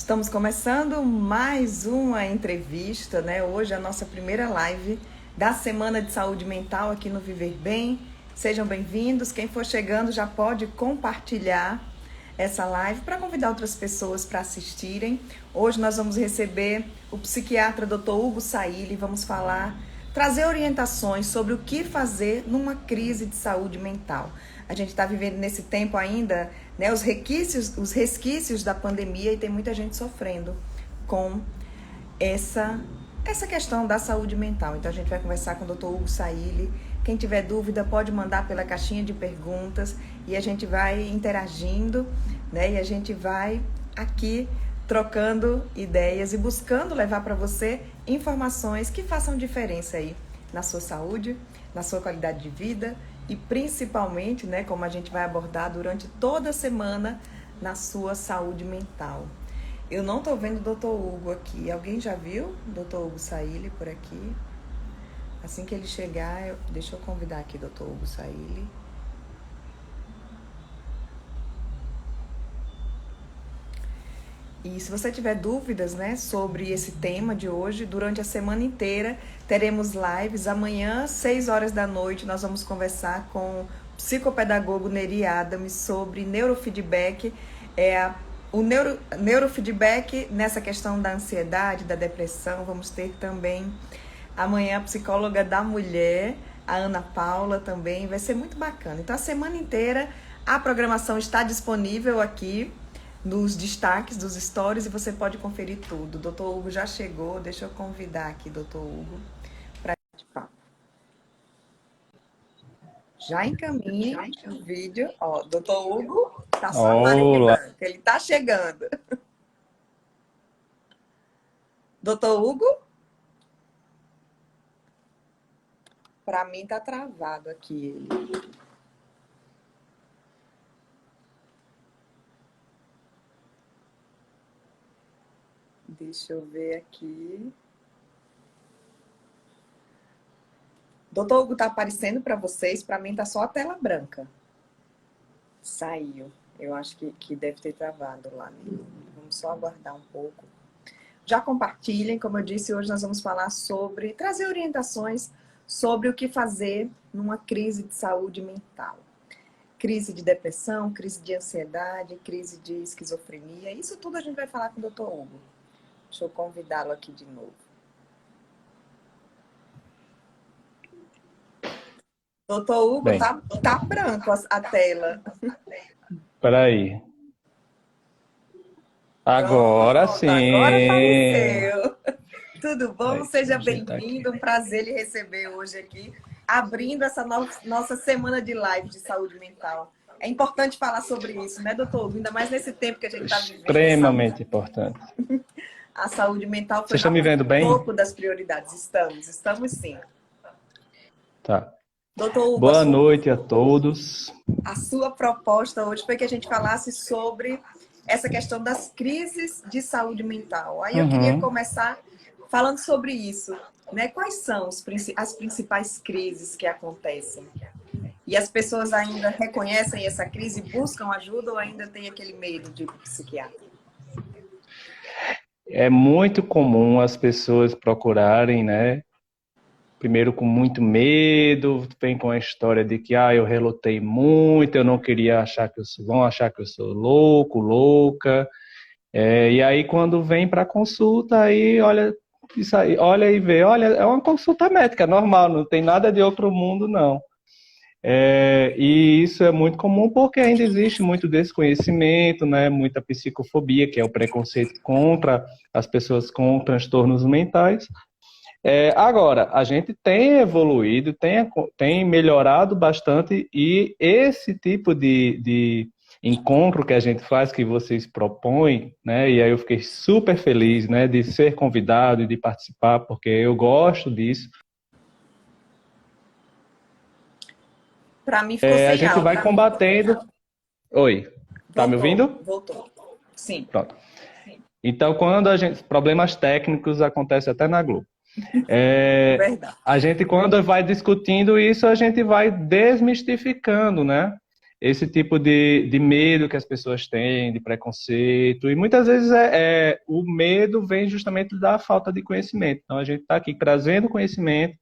Estamos começando mais uma entrevista, né? Hoje é a nossa primeira live da Semana de Saúde Mental aqui no Viver Bem. Sejam bem-vindos. Quem for chegando já pode compartilhar essa live para convidar outras pessoas para assistirem. Hoje nós vamos receber o psiquiatra Dr. Hugo Saili, vamos trazer orientações sobre o que fazer numa crise de saúde mental. A gente está vivendo nesse tempo ainda, né, os resquícios da pandemia, e tem muita gente sofrendo com essa questão da saúde mental. Então a gente vai conversar com o Dr. Hugo Saili. Quem tiver dúvida pode mandar pela caixinha de perguntas e a gente vai interagindo, né? E a gente vai aqui trocando ideias e buscando levar para você informações que façam diferença aí na sua saúde, na sua qualidade de vida e principalmente, né, como a gente vai abordar durante toda a semana, na sua saúde mental. Eu não estou vendo o Dr. Hugo aqui. Alguém já viu o Dr. Hugo Saili por aqui? Assim que ele chegar, deixa eu convidar aqui o Dr. Hugo Saili. E se você tiver dúvidas, né, sobre esse tema de hoje, durante a semana inteira teremos lives. Amanhã, 6 horas da noite, nós vamos conversar com o psicopedagogo Neri Adams sobre neurofeedback. O neurofeedback nessa questão da ansiedade, da depressão. Vamos ter também amanhã a psicóloga da mulher, a Ana Paula também. Vai ser muito bacana. Então, a semana inteira a programação está disponível aqui nos destaques dos stories e você pode conferir tudo. O Dr. Hugo já chegou, deixa eu convidar aqui o Dr. Hugo para participar. Já encaminhe o vídeo. Ó, Dr. Hugo tá só aguardando, ele tá chegando. Dr. Hugo? Para mim tá travado aqui ele. Deixa eu ver aqui. Doutor Hugo, tá aparecendo para vocês? Para mim tá só a tela branca. Saiu. Eu acho que deve ter travado lá. Vamos só aguardar um pouco. Já compartilhem, como eu disse, hoje nós vamos falar trazer orientações sobre o que fazer numa crise de saúde mental. Crise de depressão, crise de ansiedade, crise de esquizofrenia. Isso tudo a gente vai falar com o Dr. Hugo. Deixa eu convidá-lo aqui de novo. Doutor Hugo, tá branco a tela. Espera aí. Agora sim. Agora apareceu. Tudo bom? Seja bem-vindo. Um prazer lhe receber hoje aqui, abrindo essa nossa semana de live de saúde mental. É importante falar sobre isso, né, doutor Hugo? Ainda mais nesse tempo que a gente está vivendo. Extremamente importante. A saúde mental foi Vocês estão me vendo bem? Um pouco das prioridades. Estamos sim. Tá. Doutor Hugo, boa noite a todos. A sua proposta hoje foi que a gente falasse sobre essa questão das crises de saúde mental. Aí eu queria começar falando sobre isso, né? Quais são as principais crises que acontecem? E as pessoas ainda reconhecem essa crise, buscam ajuda ou ainda tem aquele medo de ir para o psiquiatra? É muito comum as pessoas procurarem, né? Primeiro com muito medo, vem com a história de que eu relutei muito, eu não queria vão achar que eu sou louco, louca. E aí quando vem para consulta, aí olha isso aí, olha e vê, olha, é uma consulta médica normal, não tem nada de outro mundo, não. E isso é muito comum porque ainda existe muito desconhecimento, né? Muita psicofobia, que é o preconceito contra as pessoas com transtornos mentais. Agora, a gente tem evoluído, tem melhorado bastante, e esse tipo de encontro que a gente faz, que vocês propõem, né? E aí eu fiquei super feliz, né, de ser convidado e de participar, porque eu gosto disso. Para mim ficou sem a gente áudio. vai combatendo. Oi, tá me ouvindo? Voltou. Sim. Pronto. Então, problemas técnicos acontecem até na Globo. Verdade. A gente, quando vai discutindo isso, a gente vai desmistificando, né? esse tipo de medo que as pessoas têm, de preconceito, e muitas vezes o medo vem justamente da falta de conhecimento. Então, a gente está aqui trazendo conhecimento,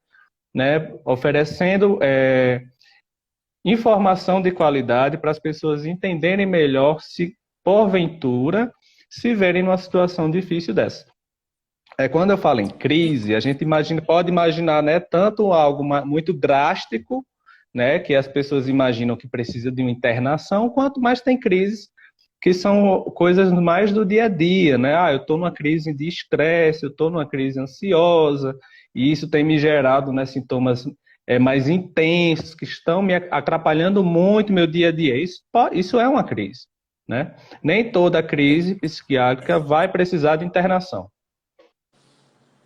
né, oferecendo informação de qualidade para as pessoas entenderem melhor se, porventura, se verem numa situação difícil dessa. Quando eu falo em crise, a gente pode imaginar, né, tanto algo muito drástico, né, que as pessoas imaginam que precisa de uma internação, quanto mais tem crises que são coisas mais do dia a dia, né? Eu estou numa crise de estresse, eu estou numa crise ansiosa, e isso tem me gerado, né, sintomas mais intensos, que estão me atrapalhando muito meu dia a dia. Isso é uma crise, né? Nem toda crise psiquiátrica vai precisar de internação.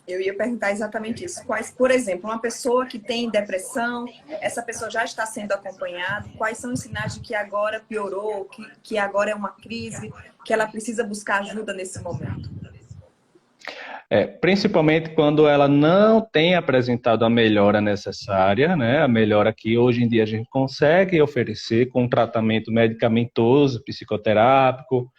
Eu ia perguntar exatamente isso. Por exemplo, uma pessoa que tem depressão, essa pessoa já está sendo acompanhada, quais são os sinais de que agora piorou, que agora é uma crise, que ela precisa buscar ajuda nesse momento? Principalmente quando ela não tem apresentado a melhora necessária, né? A melhora que hoje em dia a gente consegue oferecer com tratamento medicamentoso, psicoterápico.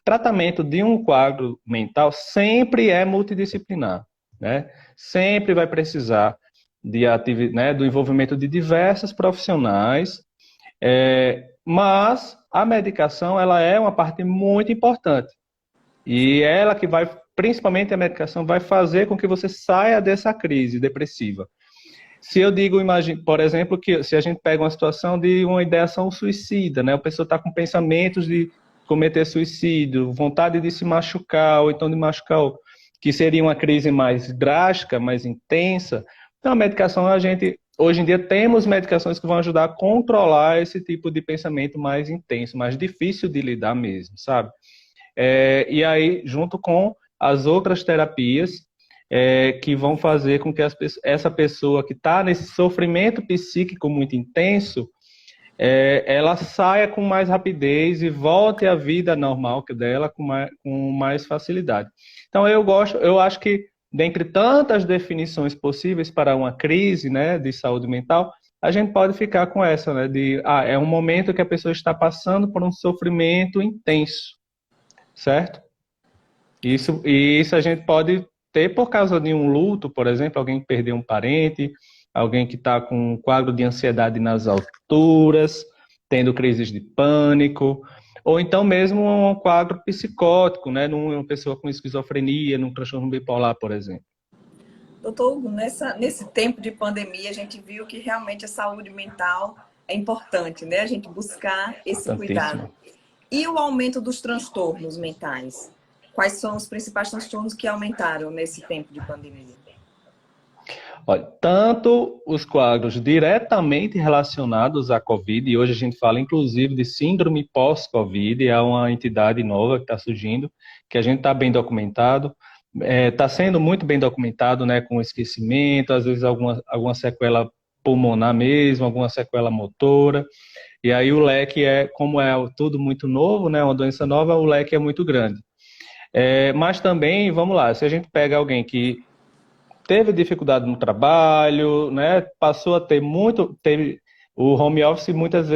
Tratamento de um quadro mental sempre é multidisciplinar, né? Sempre vai precisar do envolvimento de diversos profissionais, mas a medicação ela é uma parte muito importante. E ela que vai, principalmente a medicação, vai fazer com que você saia dessa crise depressiva. Se eu digo, por exemplo, que se a gente pega uma situação de uma ideação suicida, né? A pessoa está com pensamentos de cometer suicídio, vontade de se machucar, ou então de machucar, que seria uma crise mais drástica, mais intensa. Então, a medicação, hoje em dia, temos medicações que vão ajudar a controlar esse tipo de pensamento mais intenso, mais difícil de lidar mesmo, sabe? E aí, junto com as outras terapias que vão fazer com que essa pessoa que está nesse sofrimento psíquico muito intenso, ela saia com mais rapidez e volte à vida normal dela com mais facilidade. Então, eu acho que, dentre tantas definições possíveis para uma crise, né, de saúde mental, a gente pode ficar com essa, né, é um momento que a pessoa está passando por um sofrimento intenso. Certo? Isso a gente pode ter por causa de um luto, por exemplo, alguém que perdeu um parente, alguém que está com um quadro de ansiedade nas alturas, tendo crises de pânico, ou então mesmo um quadro psicótico, né? Numa pessoa com esquizofrenia, num transtorno bipolar, por exemplo. Doutor Hugo, nesse tempo de pandemia, a gente viu que realmente a saúde mental é importante, né? A gente buscar esse cuidado. E o aumento dos transtornos mentais? Quais são os principais transtornos que aumentaram nesse tempo de pandemia? Olha, tanto os quadros diretamente relacionados à Covid, e hoje a gente fala inclusive de síndrome pós-Covid, é uma entidade nova que está surgindo, que a gente está bem documentado, está sendo muito bem documentado, né, com esquecimento, às vezes alguma sequela pulmonar mesmo, alguma sequela motora. E aí o leque como é tudo muito novo, né, uma doença nova, o leque é muito grande. Mas também, vamos lá, se a gente pega alguém que teve dificuldade no trabalho, né, passou a teve o home office, muitas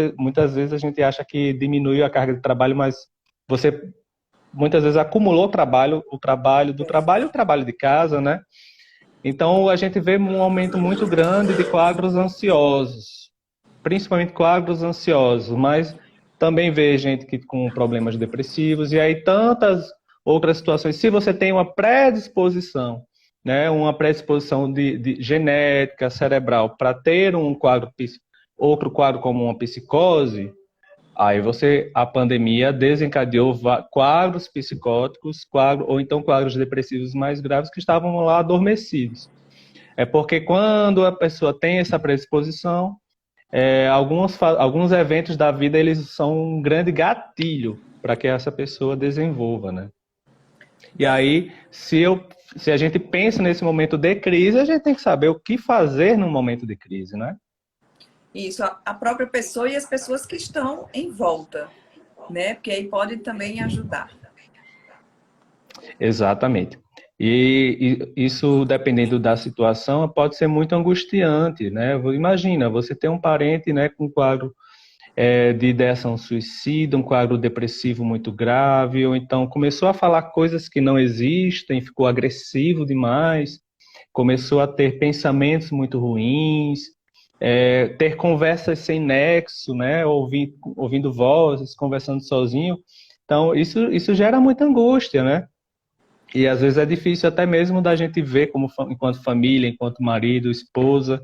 vezes a gente acha que diminuiu a carga de trabalho, mas você muitas vezes acumulou o trabalho do trabalho e o trabalho de casa, né? Então a gente vê um aumento muito grande de quadros ansiosos, principalmente quadros ansiosos, mas também vê gente com problemas depressivos e aí tantas outras situações. Se você tem uma predisposição, né, uma predisposição de genética cerebral para ter outro quadro como uma psicose, aí a pandemia desencadeou quadros psicóticos, ou então quadros depressivos mais graves que estavam lá adormecidos. É porque quando a pessoa tem essa predisposição, alguns eventos da vida eles são um grande gatilho para que essa pessoa desenvolva, né? E aí, se a gente pensa nesse momento de crise, a gente tem que saber o que fazer no momento de crise, né? Isso, a própria pessoa e as pessoas que estão em volta, né? Porque aí pode também ajudar. Exatamente. E isso, dependendo da situação, pode ser muito angustiante, né? Imagina, você tem um parente, né, com quadro de ideação suicida, um quadro depressivo muito grave, ou então começou a falar coisas que não existem, ficou agressivo demais, começou a ter pensamentos muito ruins, ter conversas sem nexo, né? Ouvindo vozes, conversando sozinho. Então, isso gera muita angústia, né? E às vezes é difícil até mesmo da gente ver como enquanto família, enquanto marido, esposa,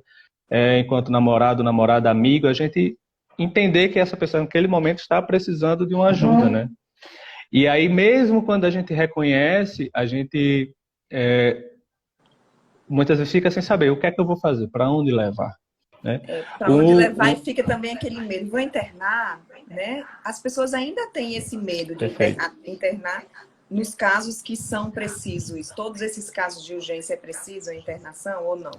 enquanto namorado, namorada, amigo, a gente entender que essa pessoa naquele momento está precisando de uma ajuda, né? E aí mesmo quando a gente reconhece, a gente muitas vezes fica sem saber o que é que eu vou fazer, para onde levar, né? Para onde levar e fica também aquele medo. Vou internar, né? As pessoas ainda têm esse medo de internar nos casos que são precisos. Todos esses casos de urgência é preciso a internação ou não?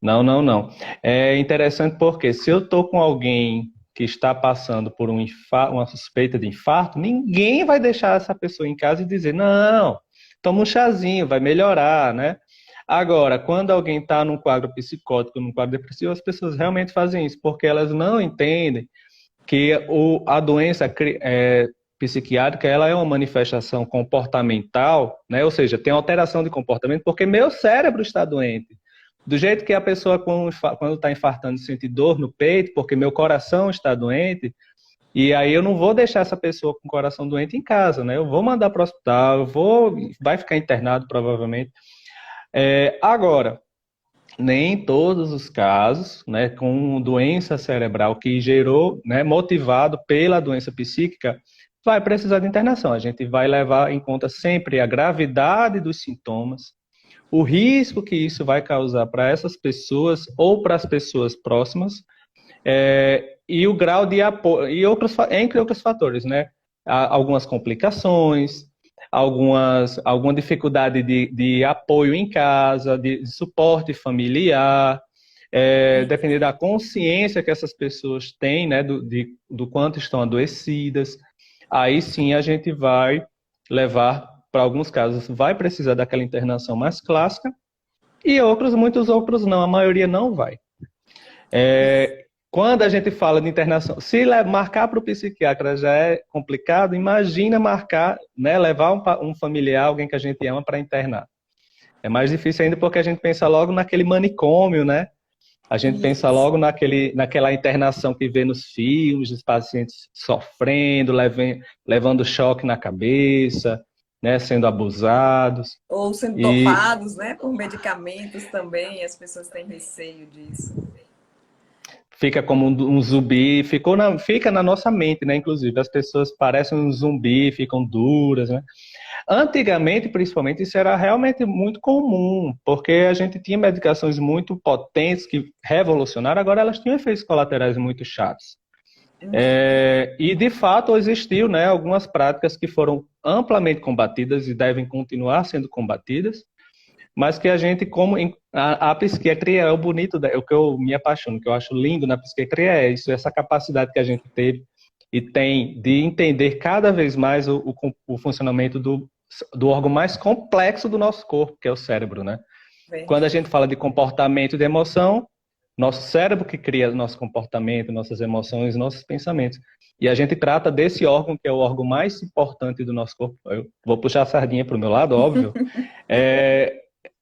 Não. É interessante porque se eu estou com alguém que está passando por uma suspeita de infarto, ninguém vai deixar essa pessoa em casa e dizer, não, toma um chazinho, vai melhorar, né? Agora, quando alguém está num quadro psicótico, num quadro depressivo, as pessoas realmente fazem isso, porque elas não entendem que a doença psiquiátrica ela é uma manifestação comportamental, né? Ou seja, tem alteração de comportamento, porque meu cérebro está doente. Do jeito que a pessoa, quando está infartando, sente dor no peito, porque meu coração está doente, e aí eu não vou deixar essa pessoa com o coração doente em casa, né? Eu vou mandar para o hospital, vai ficar internado provavelmente. Agora, nem em todos os casos, né, com doença cerebral que gerou, né, motivado pela doença psíquica, vai precisar de internação. A gente vai levar em conta sempre a gravidade dos sintomas, o risco que isso vai causar para essas pessoas ou para as pessoas próximas, e o grau de apoio, entre outros fatores, né? Algumas complicações, alguma dificuldade de apoio em casa, de suporte familiar, depender da consciência que essas pessoas têm, né, do quanto estão adoecidas. Aí sim a gente vai levar, para alguns casos, vai precisar daquela internação mais clássica, e muitos outros não, a maioria não vai. Quando a gente fala de internação, se marcar para o psiquiatra já é complicado, imagina marcar, né, levar um familiar, alguém que a gente ama, para internar. É mais difícil ainda porque a gente pensa logo naquele manicômio, né? A gente pensa logo naquela internação que vê nos filmes, os pacientes sofrendo, levando choque na cabeça, né, sendo abusados. Ou sendo dopados, né, por medicamentos também, as pessoas têm receio disso. Fica como um zumbi, fica na nossa mente, né? Inclusive, as pessoas parecem um zumbi, ficam duras, né? Antigamente, principalmente, isso era realmente muito comum, porque a gente tinha medicações muito potentes que revolucionaram, agora elas tinham efeitos colaterais muito chatos. E, de fato, existiu, né, algumas práticas que foram amplamente combatidas e devem continuar sendo combatidas, mas que a gente, como a psiquiatria é o bonito, o que eu me apaixono, o que eu acho lindo na psiquiatria é isso, essa capacidade que a gente teve e tem de entender cada vez mais o funcionamento do órgão mais complexo do nosso corpo, que é o cérebro, né? Quando a gente fala de comportamento e de emoção, nosso cérebro que cria nosso comportamento, nossas emoções, nossos pensamentos. E a gente trata desse órgão, que é o órgão mais importante do nosso corpo. Eu vou puxar a sardinha para o meu lado, óbvio.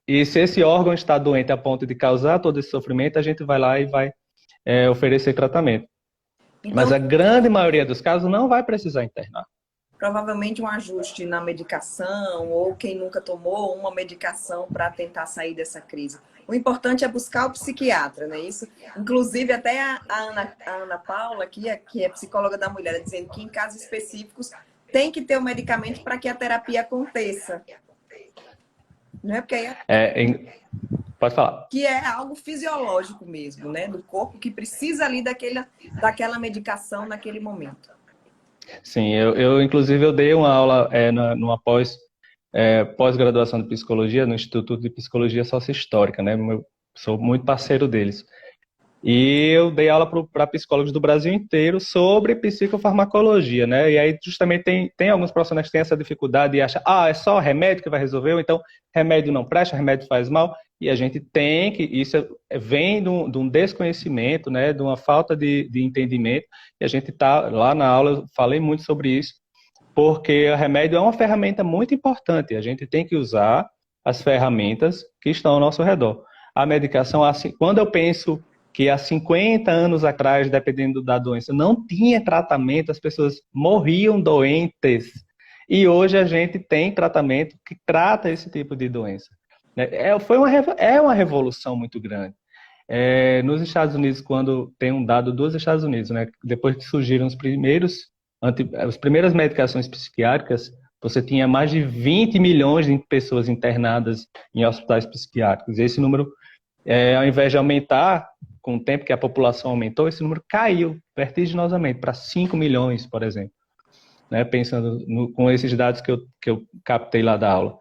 E se esse órgão está doente a ponto de causar todo esse sofrimento, a gente vai lá e vai oferecer tratamento. Então, mas a grande maioria dos casos não vai precisar internar. Provavelmente um ajuste na medicação, ou quem nunca tomou uma medicação para tentar sair dessa crise. O importante é buscar o psiquiatra, né? Isso, inclusive, até a Ana Paula, que é psicóloga da mulher, dizendo que em casos específicos tem que ter o medicamento para que a terapia aconteça. Não é porque pode falar. Que é algo fisiológico mesmo, né? Do corpo que precisa ali daquela medicação naquele momento. Sim, inclusive eu dei uma aula numa pós-graduação de psicologia no Instituto de Psicologia Sociohistórica, né? Sou muito parceiro deles. E eu dei aula para psicólogos do Brasil inteiro sobre psicofarmacologia, né? E aí justamente tem alguns profissionais que têm essa dificuldade e acham, é só remédio que vai resolver, ou então remédio não presta, remédio faz mal. E a gente tem que, vem de um desconhecimento, né? De uma falta de entendimento. E a gente tá lá na aula, eu falei muito sobre isso, porque o remédio é uma ferramenta muito importante. A gente tem que usar as ferramentas que estão ao nosso redor. A medicação, assim, quando eu penso que há 50 anos atrás, dependendo da doença, não tinha tratamento, as pessoas morriam doentes. E hoje a gente tem tratamento que trata esse tipo de doença. É uma revolução muito grande. Nos Estados Unidos, quando tem um dado dos Estados Unidos, né, depois que surgiram as primeiras medicações psiquiátricas, você tinha mais de 20 milhões de pessoas internadas em hospitais psiquiátricos. E esse número, ao invés de aumentar, com o tempo que a população aumentou, esse número caiu vertiginosamente para 5 milhões, por exemplo. Né, pensando com esses dados que eu captei lá da aula.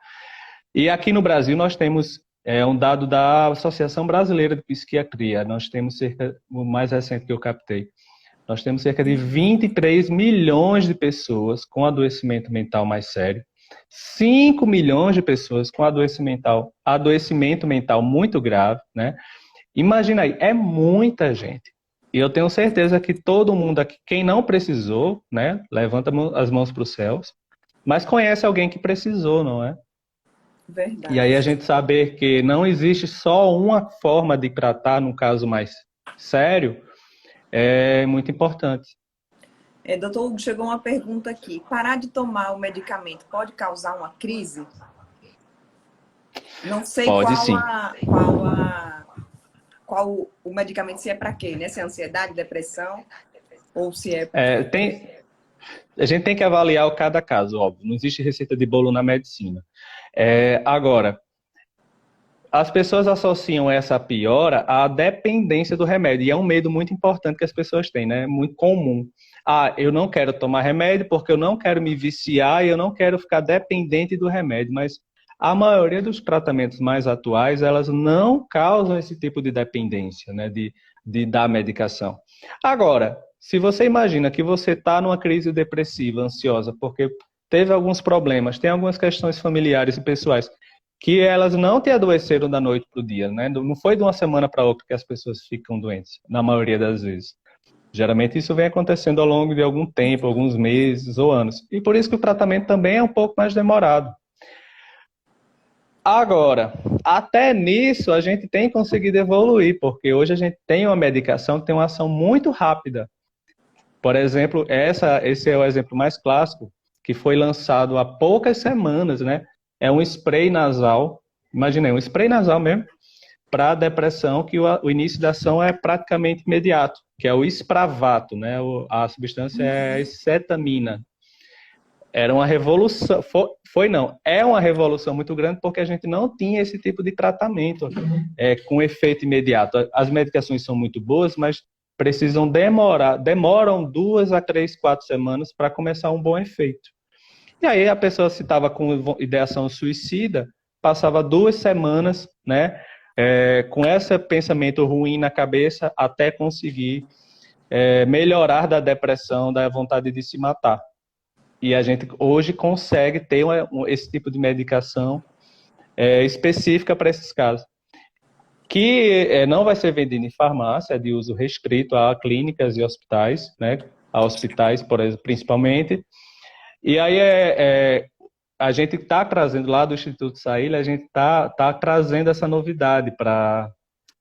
E aqui no Brasil nós temos um dado da Associação Brasileira de Psiquiatria. Nós temos o mais recente que eu captei, nós temos cerca de 23 milhões de pessoas com adoecimento mental mais sério, 5 milhões de pessoas com adoecimento mental muito grave, né? Imagina aí, é muita gente. E eu tenho certeza que todo mundo aqui, quem não precisou, né, levanta as mãos para os céus, mas conhece alguém que precisou, não é? Verdade. E aí a gente saber que não existe só uma forma de tratar num caso mais sério é muito importante. Doutor Hugo, chegou uma pergunta aqui. Parar de tomar o medicamento pode causar uma crise? Não sei Pode, sim. Qual o medicamento, se é para quê, né? Se é ansiedade, depressão, ou se é... A gente tem que avaliar cada caso, óbvio. Não existe receita de bolo na medicina. Agora, as pessoas associam essa piora à dependência do remédio. E é um medo muito importante que as pessoas têm, né? Muito comum. Eu não quero tomar remédio porque eu não quero me viciar e eu não quero ficar dependente do remédio. Mas a maioria dos tratamentos mais atuais, elas não causam esse tipo de dependência, né? Da medicação. Agora, se você imagina que você está numa crise depressiva, ansiosa, porque teve alguns problemas, tem algumas questões familiares e pessoais, que elas não te adoeceram da noite para o dia, né? Não foi de uma semana para outra que as pessoas ficam doentes, na maioria das vezes. Geralmente isso vem acontecendo ao longo de algum tempo, alguns meses ou anos. E por isso que o tratamento também é um pouco mais demorado. Agora, até nisso a gente tem conseguido evoluir, porque hoje a gente tem uma medicação que tem uma ação muito rápida. Por exemplo, esse é o exemplo mais clássico, que foi lançado há poucas semanas, né? É um spray nasal, imaginei, um spray nasal mesmo, para depressão, que o início da ação é praticamente imediato, que é o Spravato, né? A substância é a escetamina. Era uma revolução, é uma revolução muito grande, porque a gente não tinha esse tipo de tratamento com efeito imediato. As medicações são muito boas, mas demoram 2 a 3, 4 semanas para começar um bom efeito. E aí a pessoa, se estava com ideação suicida, passava 2 semanas, né, com esse pensamento ruim na cabeça até conseguir melhorar da depressão, da vontade de se matar. E a gente hoje consegue ter esse tipo de medicação específica para esses casos. Que não vai ser vendida em farmácia, é de uso restrito a clínicas e hospitais, né, a hospitais, por exemplo, principalmente. E aí a gente está trazendo lá do Instituto Saília, a gente está trazendo essa novidade para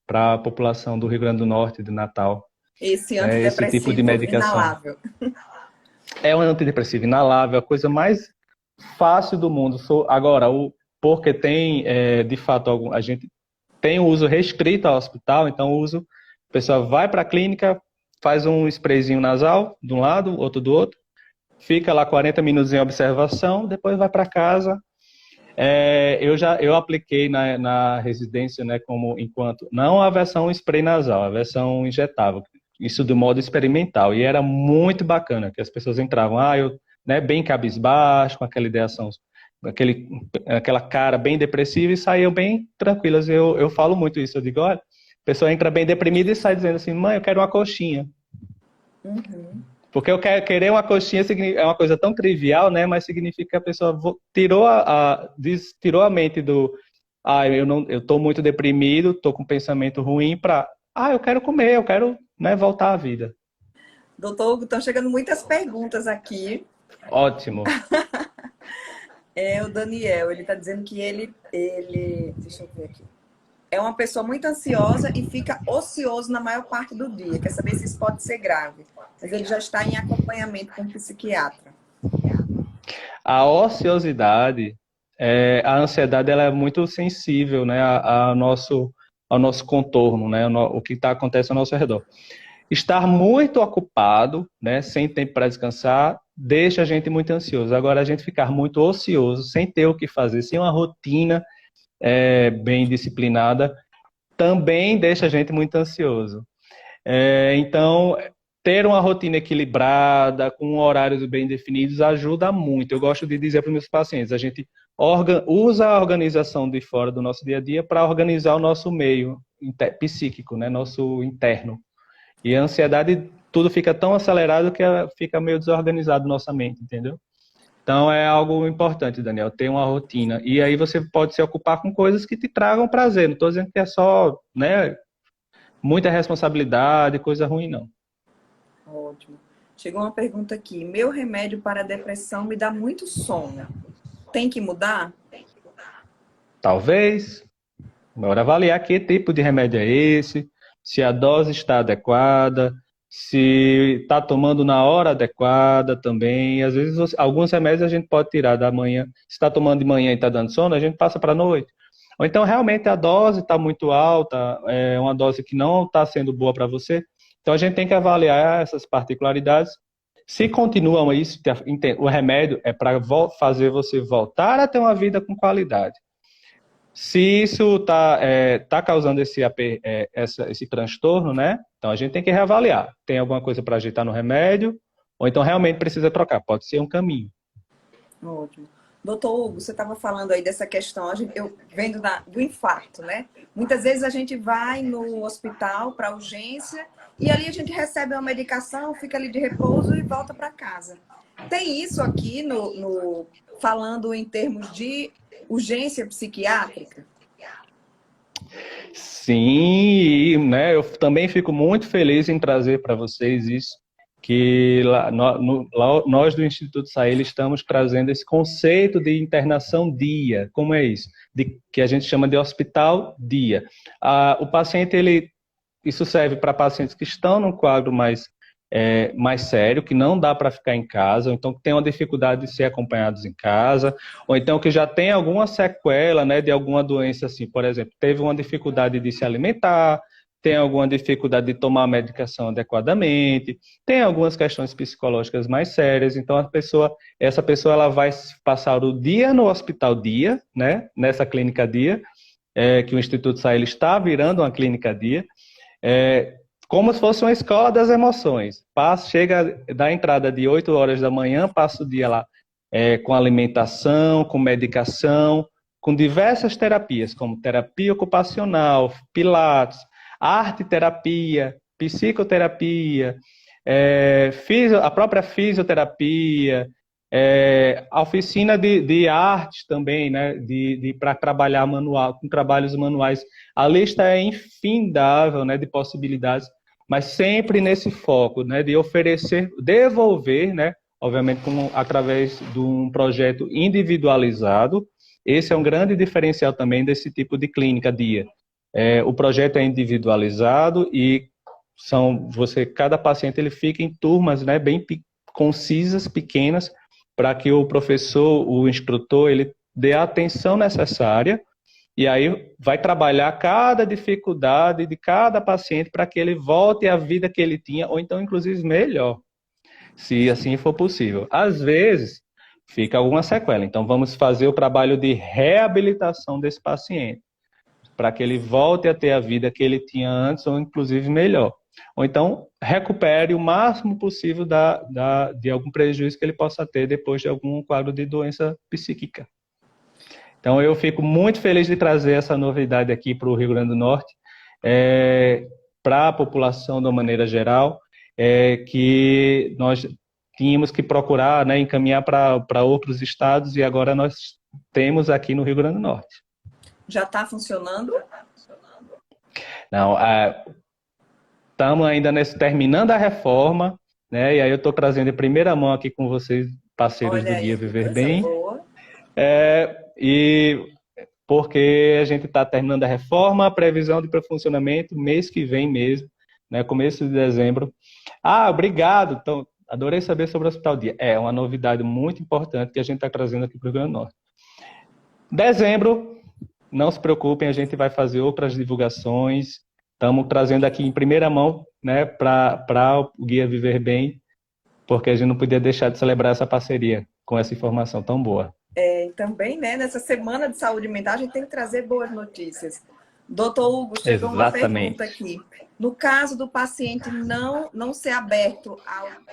a população do Rio Grande do Norte, de Natal. Esse antidepressivo esse tipo de medicação. Inalável. É um antidepressivo inalável, a coisa mais fácil do mundo. Agora, porque tem, de fato, a gente tem o uso restrito ao hospital, então a pessoa vai para a clínica, faz um sprayzinho nasal de um lado, outro do outro, fica lá 40 minutos em observação, depois vai para casa. Eu apliquei na residência, né, não a versão spray nasal, a versão injetável, isso de modo experimental, e era muito bacana, que as pessoas entravam, bem cabisbaixo, com aquela ideação, aquela cara bem depressiva, e saíam bem tranquilas. Eu falo muito isso, eu digo, olha, pessoa entra bem deprimida e sai dizendo assim, mãe, eu quero uma coxinha. Uhum. Porque eu quero querer uma coxinha é uma coisa tão trivial, né? Mas significa que a pessoa tirou a mente do eu tô muito deprimido, tô com um pensamento ruim para eu quero comer, eu quero, né, voltar à vida. Doutor Hugo, estão chegando muitas perguntas aqui. Ótimo. O Daniel, ele está dizendo que deixa eu ver aqui. É uma pessoa muito ansiosa e fica ocioso na maior parte do dia. Quer saber se isso pode ser grave. Mas ele já está em acompanhamento com um psiquiatra. A ociosidade, a ansiedade, ela é muito sensível, né, ao nosso contorno, né, o que acontece ao nosso redor. Estar muito ocupado, né, sem tempo para descansar, deixa a gente muito ansioso. Agora, a gente ficar muito ocioso, sem ter o que fazer, sem uma rotina bem disciplinada, também deixa a gente muito ansioso. Então, ter uma rotina equilibrada, com horários bem definidos, ajuda muito. Eu gosto de dizer para os meus pacientes, a gente usa a organização de fora do nosso dia a dia para organizar o nosso meio psíquico, né, nosso interno. E a ansiedade, tudo fica tão acelerado que fica meio desorganizado nossa mente, entendeu? Então é algo importante, Daniel, ter uma rotina. E aí você pode se ocupar com coisas que te tragam prazer. Não estou dizendo que é só, né, muita responsabilidade, coisa ruim, não. Ótimo. Chegou uma pergunta aqui. Meu remédio para a depressão me dá muito sono. Tem que mudar? Talvez. Bora avaliar que tipo de remédio é esse, se a dose está adequada, se está tomando na hora adequada também. Às vezes, alguns remédios a gente pode tirar da manhã. Se está tomando de manhã e está dando sono, a gente passa para a noite. Ou então, realmente, a dose está muito alta, é uma dose que não está sendo boa para você. Então, a gente tem que avaliar essas particularidades. Se continuam isso, o remédio é para fazer você voltar a ter uma vida com qualidade. Se isso tá causando esse transtorno, né? Então a gente tem que reavaliar. Tem alguma coisa para ajeitar no remédio? Ou então realmente precisa trocar? Pode ser um caminho. Ótimo. Doutor Hugo, você estava falando aí dessa questão, eu vendo do infarto, né? Muitas vezes a gente vai no hospital para urgência e ali a gente recebe uma medicação, fica ali de repouso e volta para casa. Tem isso aqui falando em termos de urgência psiquiátrica? Sim, né? Eu também fico muito feliz em trazer para vocês isso, que nós do Instituto Saíli estamos trazendo esse conceito de internação dia. Como é isso? Que a gente chama de hospital dia. O paciente, isso serve para pacientes que estão num quadro mais sério, que não dá para ficar em casa, ou então que tem uma dificuldade de ser acompanhados em casa, ou então que já tem alguma sequela, né, de alguma doença, assim, por exemplo, teve uma dificuldade de se alimentar, tem alguma dificuldade de tomar a medicação adequadamente, tem algumas questões psicológicas mais sérias, então essa pessoa ela vai passar o dia no hospital dia, né, nessa clínica dia, que o Instituto Saíli está virando uma clínica dia, como se fosse uma escola das emoções. Chega da entrada de 8 horas da manhã, passa o dia lá com alimentação, com medicação, com diversas terapias, como terapia ocupacional, pilates, arte-terapia, psicoterapia, a própria fisioterapia, a oficina de artes também, né, para trabalhar manual, com trabalhos manuais. A lista é infindável, né, de possibilidades, mas sempre nesse foco, né, de oferecer, devolver, né, obviamente através de um projeto individualizado. Esse é um grande diferencial também desse tipo de clínica dia. O projeto é individualizado e cada paciente ele fica em turmas, né, bem concisas, pequenas, para que o professor, o instrutor, ele dê a atenção necessária e aí vai trabalhar cada dificuldade de cada paciente para que ele volte à vida que ele tinha, ou então, inclusive, melhor, se assim for possível. Às vezes, fica alguma sequela. Então, vamos fazer o trabalho de reabilitação desse paciente, para que ele volte a ter a vida que ele tinha antes, ou inclusive melhor. Ou então, recupere o máximo possível de algum prejuízo que ele possa ter depois de algum quadro de doença psíquica. Então, eu fico muito feliz de trazer essa novidade aqui para o Rio Grande do Norte. para a população de uma maneira geral, que nós tínhamos que procurar, né, encaminhar para outros estados e agora nós temos aqui no Rio Grande do Norte. Já está funcionando? Não, estamos ainda terminando a reforma, né? E aí eu estou trazendo em primeira mão aqui com vocês, parceiros do Guia Viver Bem. Boa. E porque a gente está terminando a reforma, a previsão de funcionamento mês que vem mesmo, né? Começo de dezembro. Obrigado! Então, adorei saber sobre o Hospital Dia. É uma novidade muito importante que a gente está trazendo aqui para o Rio Grande do Norte. Dezembro, não se preocupem, a gente vai fazer outras divulgações. Estamos trazendo aqui em primeira mão, né, para o Guia Viver Bem, porque a gente não podia deixar de celebrar essa parceria com essa informação tão boa. Também, né, nessa semana de saúde mental, a gente tem que trazer boas notícias. Doutor Hugo, chegou uma pergunta aqui. No caso do paciente não ser aberto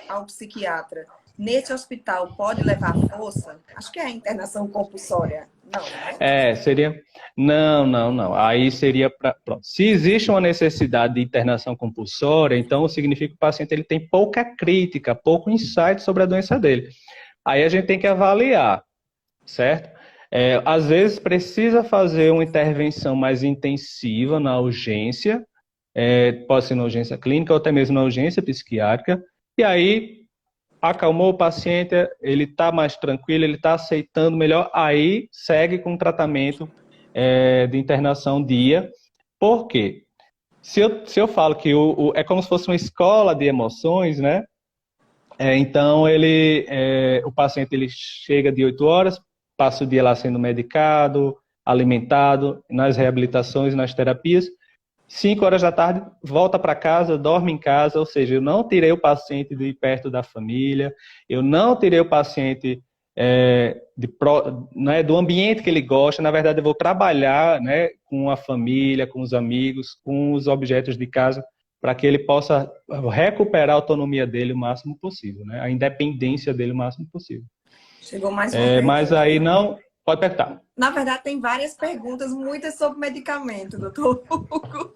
ao psiquiatra, nesse hospital pode levar força? Acho que é a internação compulsória. Não, né? Seria... Não. Aí seria para... Se existe uma necessidade de internação compulsória, então significa que o paciente ele tem pouca crítica, pouco insight sobre a doença dele. Aí a gente tem que avaliar, certo? Às vezes precisa fazer uma intervenção mais intensiva na urgência, pode ser na urgência clínica ou até mesmo na urgência psiquiátrica, e aí acalmou o paciente, ele está mais tranquilo, ele está aceitando melhor, aí segue com o tratamento de internação dia. Por quê? Se eu falo que é como se fosse uma escola de emoções, né? Então, o paciente ele chega de 8 horas, passa o dia lá sendo medicado, alimentado, nas reabilitações, nas terapias. 5 horas da tarde, volta para casa, dorme em casa, ou seja, eu não tirei o paciente de perto da família, eu não tirei o paciente né, do ambiente que ele gosta. Na verdade, eu vou trabalhar, né, com a família, com os amigos, com os objetos de casa, para que ele possa recuperar a autonomia dele o máximo possível, né, a independência dele o máximo possível. Chegou mais uma pergunta. Mas aí não... Pode perguntar. Na verdade, tem várias perguntas, muitas sobre medicamento, doutor Hugo.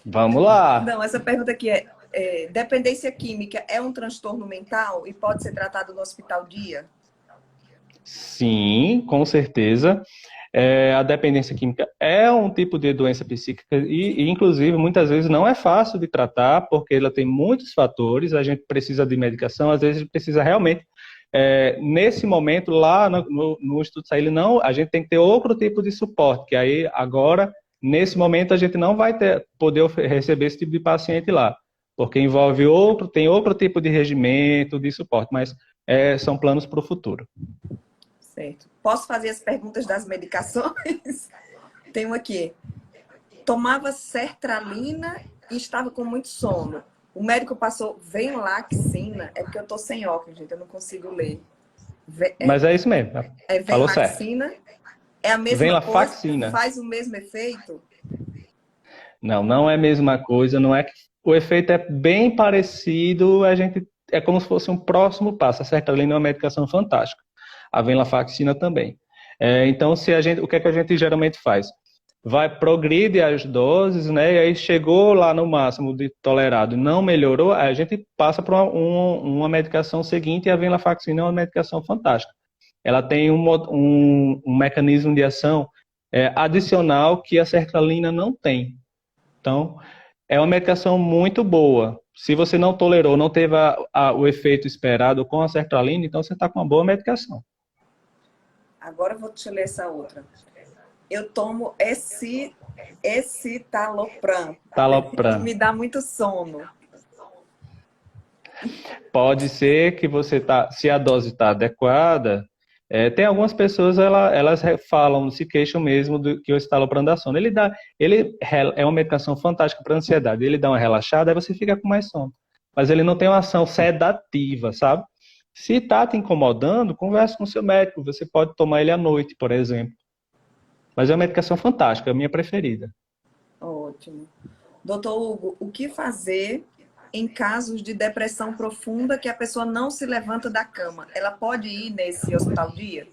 Vamos lá. Não, essa pergunta aqui dependência química é um transtorno mental e pode ser tratado no Hospital Dia? Sim, com certeza. A dependência química é um tipo de doença psíquica e, inclusive, muitas vezes não é fácil de tratar porque ela tem muitos fatores, a gente precisa de medicação, às vezes precisa realmente... nesse momento, lá no Instituto Saíli, a gente tem que ter outro tipo de suporte, que aí, agora, nesse momento, a gente não vai poder receber esse tipo de paciente lá, porque envolve tem outro tipo de regimento, de suporte, mas são planos para o futuro. Certo. Posso fazer as perguntas das medicações? Tem uma aqui. Tomava sertralina e estava com muito sono. O médico passou venlafaxina. É porque eu tô sem óculos, gente. Eu não consigo ler. Mas é isso mesmo. Falou certo. É a mesma coisa? Faz o mesmo efeito? Não é a mesma coisa. Não é que o efeito é bem parecido. É como se fosse um próximo passo. A sertralina é uma medicação fantástica. A venlafaxina também. Então, o que é que a gente geralmente faz? Progride as doses, né? E aí chegou lá no máximo de tolerado e não melhorou, a gente passa para uma medicação seguinte, e a venlafaxina é uma medicação fantástica. Ela tem um mecanismo de ação adicional que a sertralina não tem. Então, é uma medicação muito boa. Se você não tolerou, não teve o efeito esperado com a sertralina, então você está com uma boa medicação. Agora eu vou te ler essa outra. Eu tomo escitalopram. Me dá muito sono. Pode ser que se a dose está adequada, tem algumas pessoas, elas falam, se queixam mesmo que o escitalopram dá sono. Ele é uma medicação fantástica para ansiedade. Ele dá uma relaxada, aí você fica com mais sono. Mas ele não tem uma ação sedativa, sabe? Se está te incomodando, converse com o seu médico. Você pode tomar ele à noite, por exemplo. Mas é uma medicação fantástica, é a minha preferida. Ótimo. Doutor Hugo, o que fazer em casos de depressão profunda que a pessoa não se levanta da cama? Ela pode ir nesse Hospital Dia?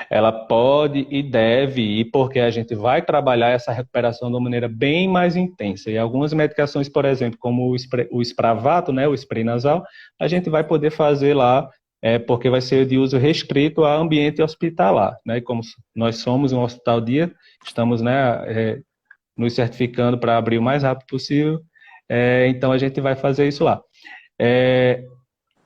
Ela pode e deve ir, porque a gente vai trabalhar essa recuperação de uma maneira bem mais intensa. E algumas medicações, por exemplo, como o Spravato, né, o spray nasal, a gente vai poder fazer lá, porque vai ser de uso restrito a ambiente hospitalar, né? E como nós somos um hospital-dia, estamos, né, nos certificando para abrir o mais rápido possível, então a gente vai fazer isso lá.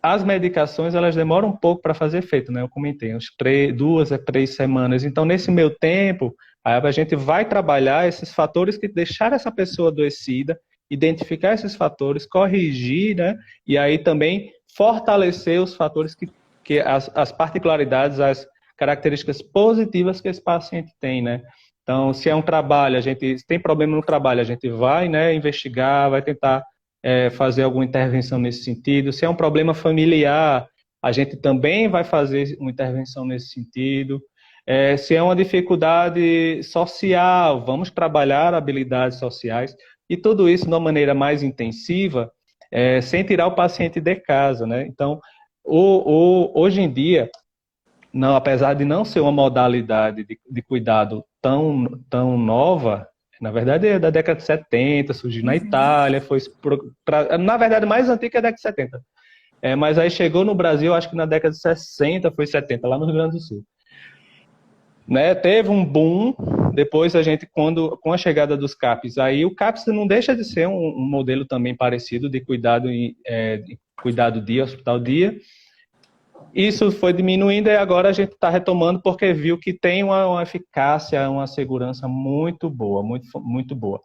As medicações, elas demoram um pouco para fazer efeito, né? Eu comentei, uns 2 a 3 semanas. Então, nesse meio tempo, a gente vai trabalhar esses fatores que deixaram essa pessoa adoecida, identificar esses fatores, corrigir, né? E aí também fortalecer os fatores que as particularidades, as características positivas que esse paciente tem, né? Então, se é um trabalho, se tem problema no trabalho, a gente vai, né, investigar, vai tentar fazer alguma intervenção nesse sentido. Se é um problema familiar, a gente também vai fazer uma intervenção nesse sentido. Se é uma dificuldade social, vamos trabalhar habilidades sociais e tudo isso de uma maneira mais intensiva, sem tirar o paciente de casa, né? Então, hoje em dia, não, apesar de não ser uma modalidade de cuidado tão nova, na verdade é da década de 70, surgiu na Itália, na verdade mais antiga que a década de 70. Mas aí chegou no Brasil, acho que na década de 60, foi 70, lá no Rio Grande do Sul. Né, teve um boom, depois a gente, com a chegada dos CAPs, aí o CAPS não deixa de ser um modelo também parecido de cuidado dia, hospital dia. Isso foi diminuindo e agora a gente está retomando porque viu que tem uma eficácia, uma segurança muito boa, muito boa.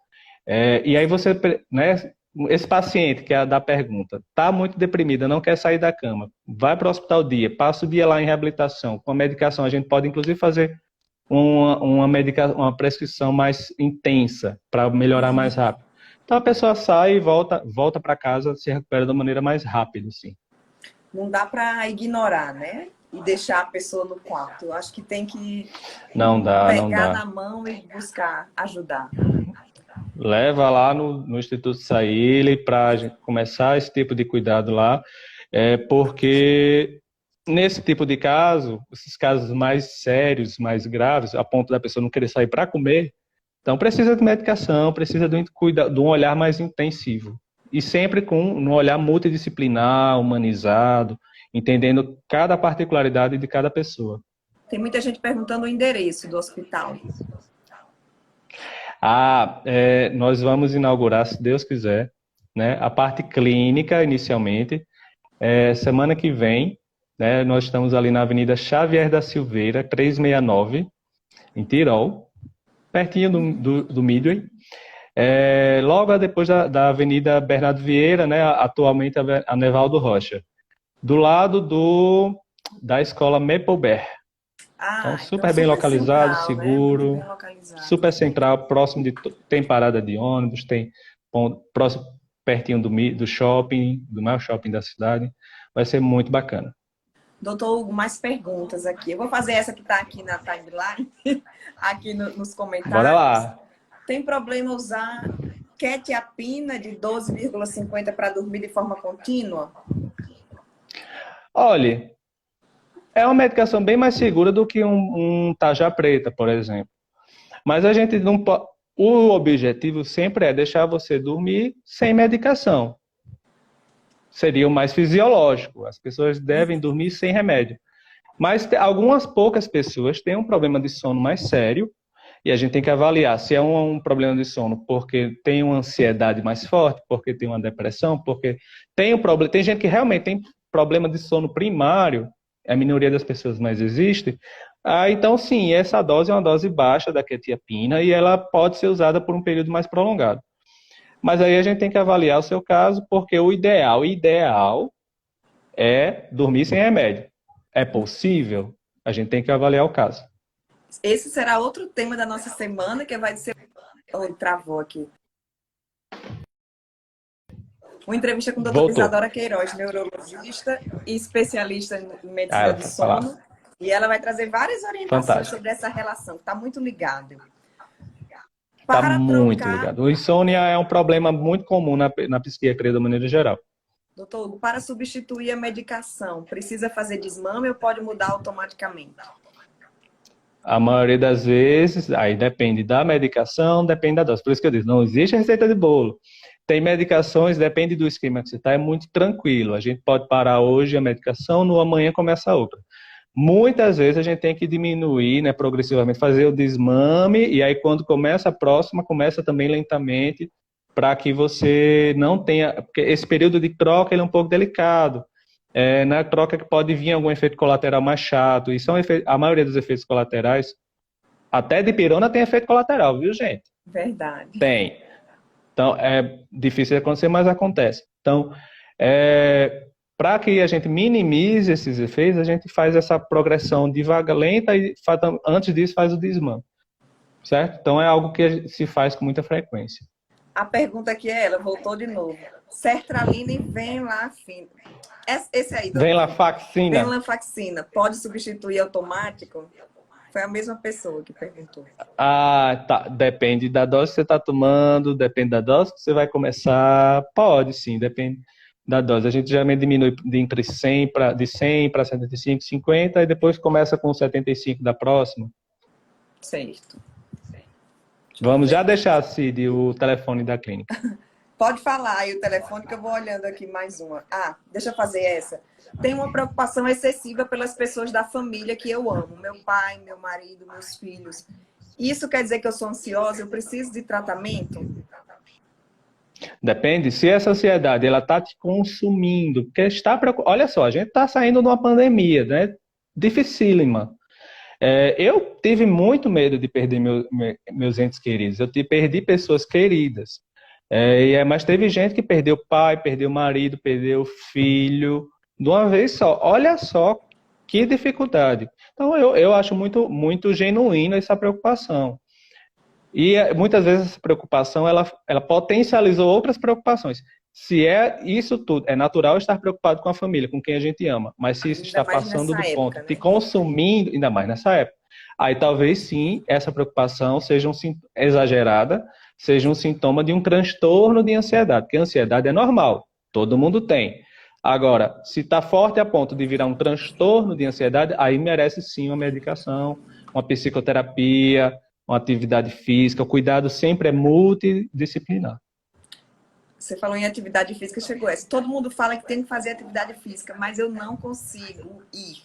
E aí você, né, esse paciente que é da pergunta, está muito deprimida, não quer sair da cama, vai para o hospital dia, passa o dia lá em reabilitação, com a medicação, a gente pode inclusive fazer uma prescrição mais intensa para melhorar mais rápido. Então a pessoa sai e volta para casa, se recupera de maneira mais rápida, assim. Não dá para ignorar, né? E deixar a pessoa no quarto. Eu acho que tem que pegar na mão e buscar ajudar. Leva lá no Instituto Saíli para a gente começar esse tipo de cuidado lá, porque nesse tipo de caso, esses casos mais sérios, mais graves, a ponto da pessoa não querer sair para comer, então precisa de medicação, precisa de um olhar mais intensivo. E sempre um olhar multidisciplinar, humanizado, entendendo cada particularidade de cada pessoa. Tem muita gente perguntando o endereço do hospital. Nós vamos inaugurar, se Deus quiser, né, a parte clínica inicialmente. Semana que vem, né, nós estamos ali na Avenida Xavier da Silveira, 369, em Tirol, pertinho do Midway. Logo depois da Avenida Bernardo Vieira, né, atualmente a Nevaldo Rocha, do lado da escola Maplebert. Então, super bem localizado, central, seguro, né? Bem localizado. Super central, próximo tem parada de ônibus, tem próximo, pertinho do shopping, do maior shopping da cidade. Vai ser muito bacana. Doutor Hugo, mais perguntas aqui. Eu vou fazer essa que está aqui na timeline, aqui nos comentários. Bora lá. Tem problema usar quetiapina de 12,50 para dormir de forma contínua? Olha, é uma medicação bem mais segura do que um tarja preta, por exemplo. Mas a gente não pode... O objetivo sempre é deixar você dormir sem medicação. Seria o mais fisiológico. As pessoas devem dormir sem remédio. Mas algumas poucas pessoas têm um problema de sono mais sério e a gente tem que avaliar se é um problema de sono porque tem uma ansiedade mais forte, porque tem uma depressão, porque tem gente que realmente tem problema de sono primário, a minoria das pessoas mais existe. Então, sim, essa dose é uma dose baixa da quetiapina e ela pode ser usada por um período mais prolongado. Mas aí a gente tem que avaliar o seu caso, porque o ideal é dormir sem remédio. É possível? A gente tem que avaliar o caso. Esse será outro tema da nossa semana, que vai ser... Oh, travou aqui. Uma entrevista com a doutora Isadora Queiroz, neurologista e especialista em medicina do sono. E ela vai trazer várias orientações sobre essa relação, que está muito ligado. Está muito ligado. O insônia é um problema muito comum na psiquiatria de maneira geral. Doutor Hugo, para substituir a medicação, precisa fazer desmame ou pode mudar automaticamente? A maioria das vezes, aí depende da medicação, depende da dose. Por isso que eu disse, não existe receita de bolo. Tem medicações, depende do esquema que você está, é muito tranquilo. A gente pode parar hoje a medicação, no amanhã começa outra. Muitas vezes a gente tem que diminuir, né, progressivamente, fazer o desmame, e aí quando começa a próxima, começa também lentamente, para que você não tenha... Porque esse período de troca ele é um pouco delicado. Na troca que pode vir algum efeito colateral mais chato, e a maioria dos efeitos colaterais, até dipirona tem efeito colateral, viu, gente? Verdade. Tem. Então, é difícil de acontecer, mas acontece. Então, para que a gente minimize esses efeitos, a gente faz essa progressão devagar, lenta, e antes disso faz o desmame, certo? Então, é algo que se faz com muita frequência. A pergunta aqui é ela, voltou de novo. Sertralina e venlafaxina. Esse aí, doutor. Venlafaxina. Venlafaxina, pode substituir automático? Foi a mesma pessoa que perguntou. Ah, tá. Depende da dose que você está tomando, depende da dose que você vai começar. Pode, sim, depende da dose. A gente geralmente diminui de 100 para 75, 50, e depois começa com 75 da próxima. Certo. Vamos já deixar, Cid, o telefone da clínica. Pode falar aí o telefone que eu vou olhando aqui mais uma. Ah, deixa eu fazer essa. Tenho uma preocupação excessiva pelas pessoas da família que eu amo. Meu pai, meu marido, meus filhos. Isso quer dizer que eu sou ansiosa? Eu preciso de tratamento? Depende. Se essa ansiedade ela está te consumindo, porque olha só, a gente está saindo de uma pandemia, né? Dificílima. Eu tive muito medo de perder meus entes queridos. Eu perdi pessoas queridas. Mas teve gente que perdeu pai, perdeu marido, perdeu filho, de uma vez só. Olha só que dificuldade. Então, eu acho muito, muito genuína essa preocupação. E muitas vezes essa preocupação, ela potencializou outras preocupações. Se é isso tudo, é natural estar preocupado com a família, com quem a gente ama. Mas se isso está passando do ponto, te consumindo, ainda mais nessa época, aí talvez sim, essa preocupação seja exagerada, seja um sintoma de um transtorno de ansiedade. Porque a ansiedade é normal, todo mundo tem. Agora, se está forte a ponto de virar um transtorno de ansiedade, aí merece sim uma medicação, uma psicoterapia, uma atividade física. O cuidado sempre é multidisciplinar. Você falou em atividade física, chegou essa. Todo mundo fala que tem que fazer atividade física, mas eu não consigo ir.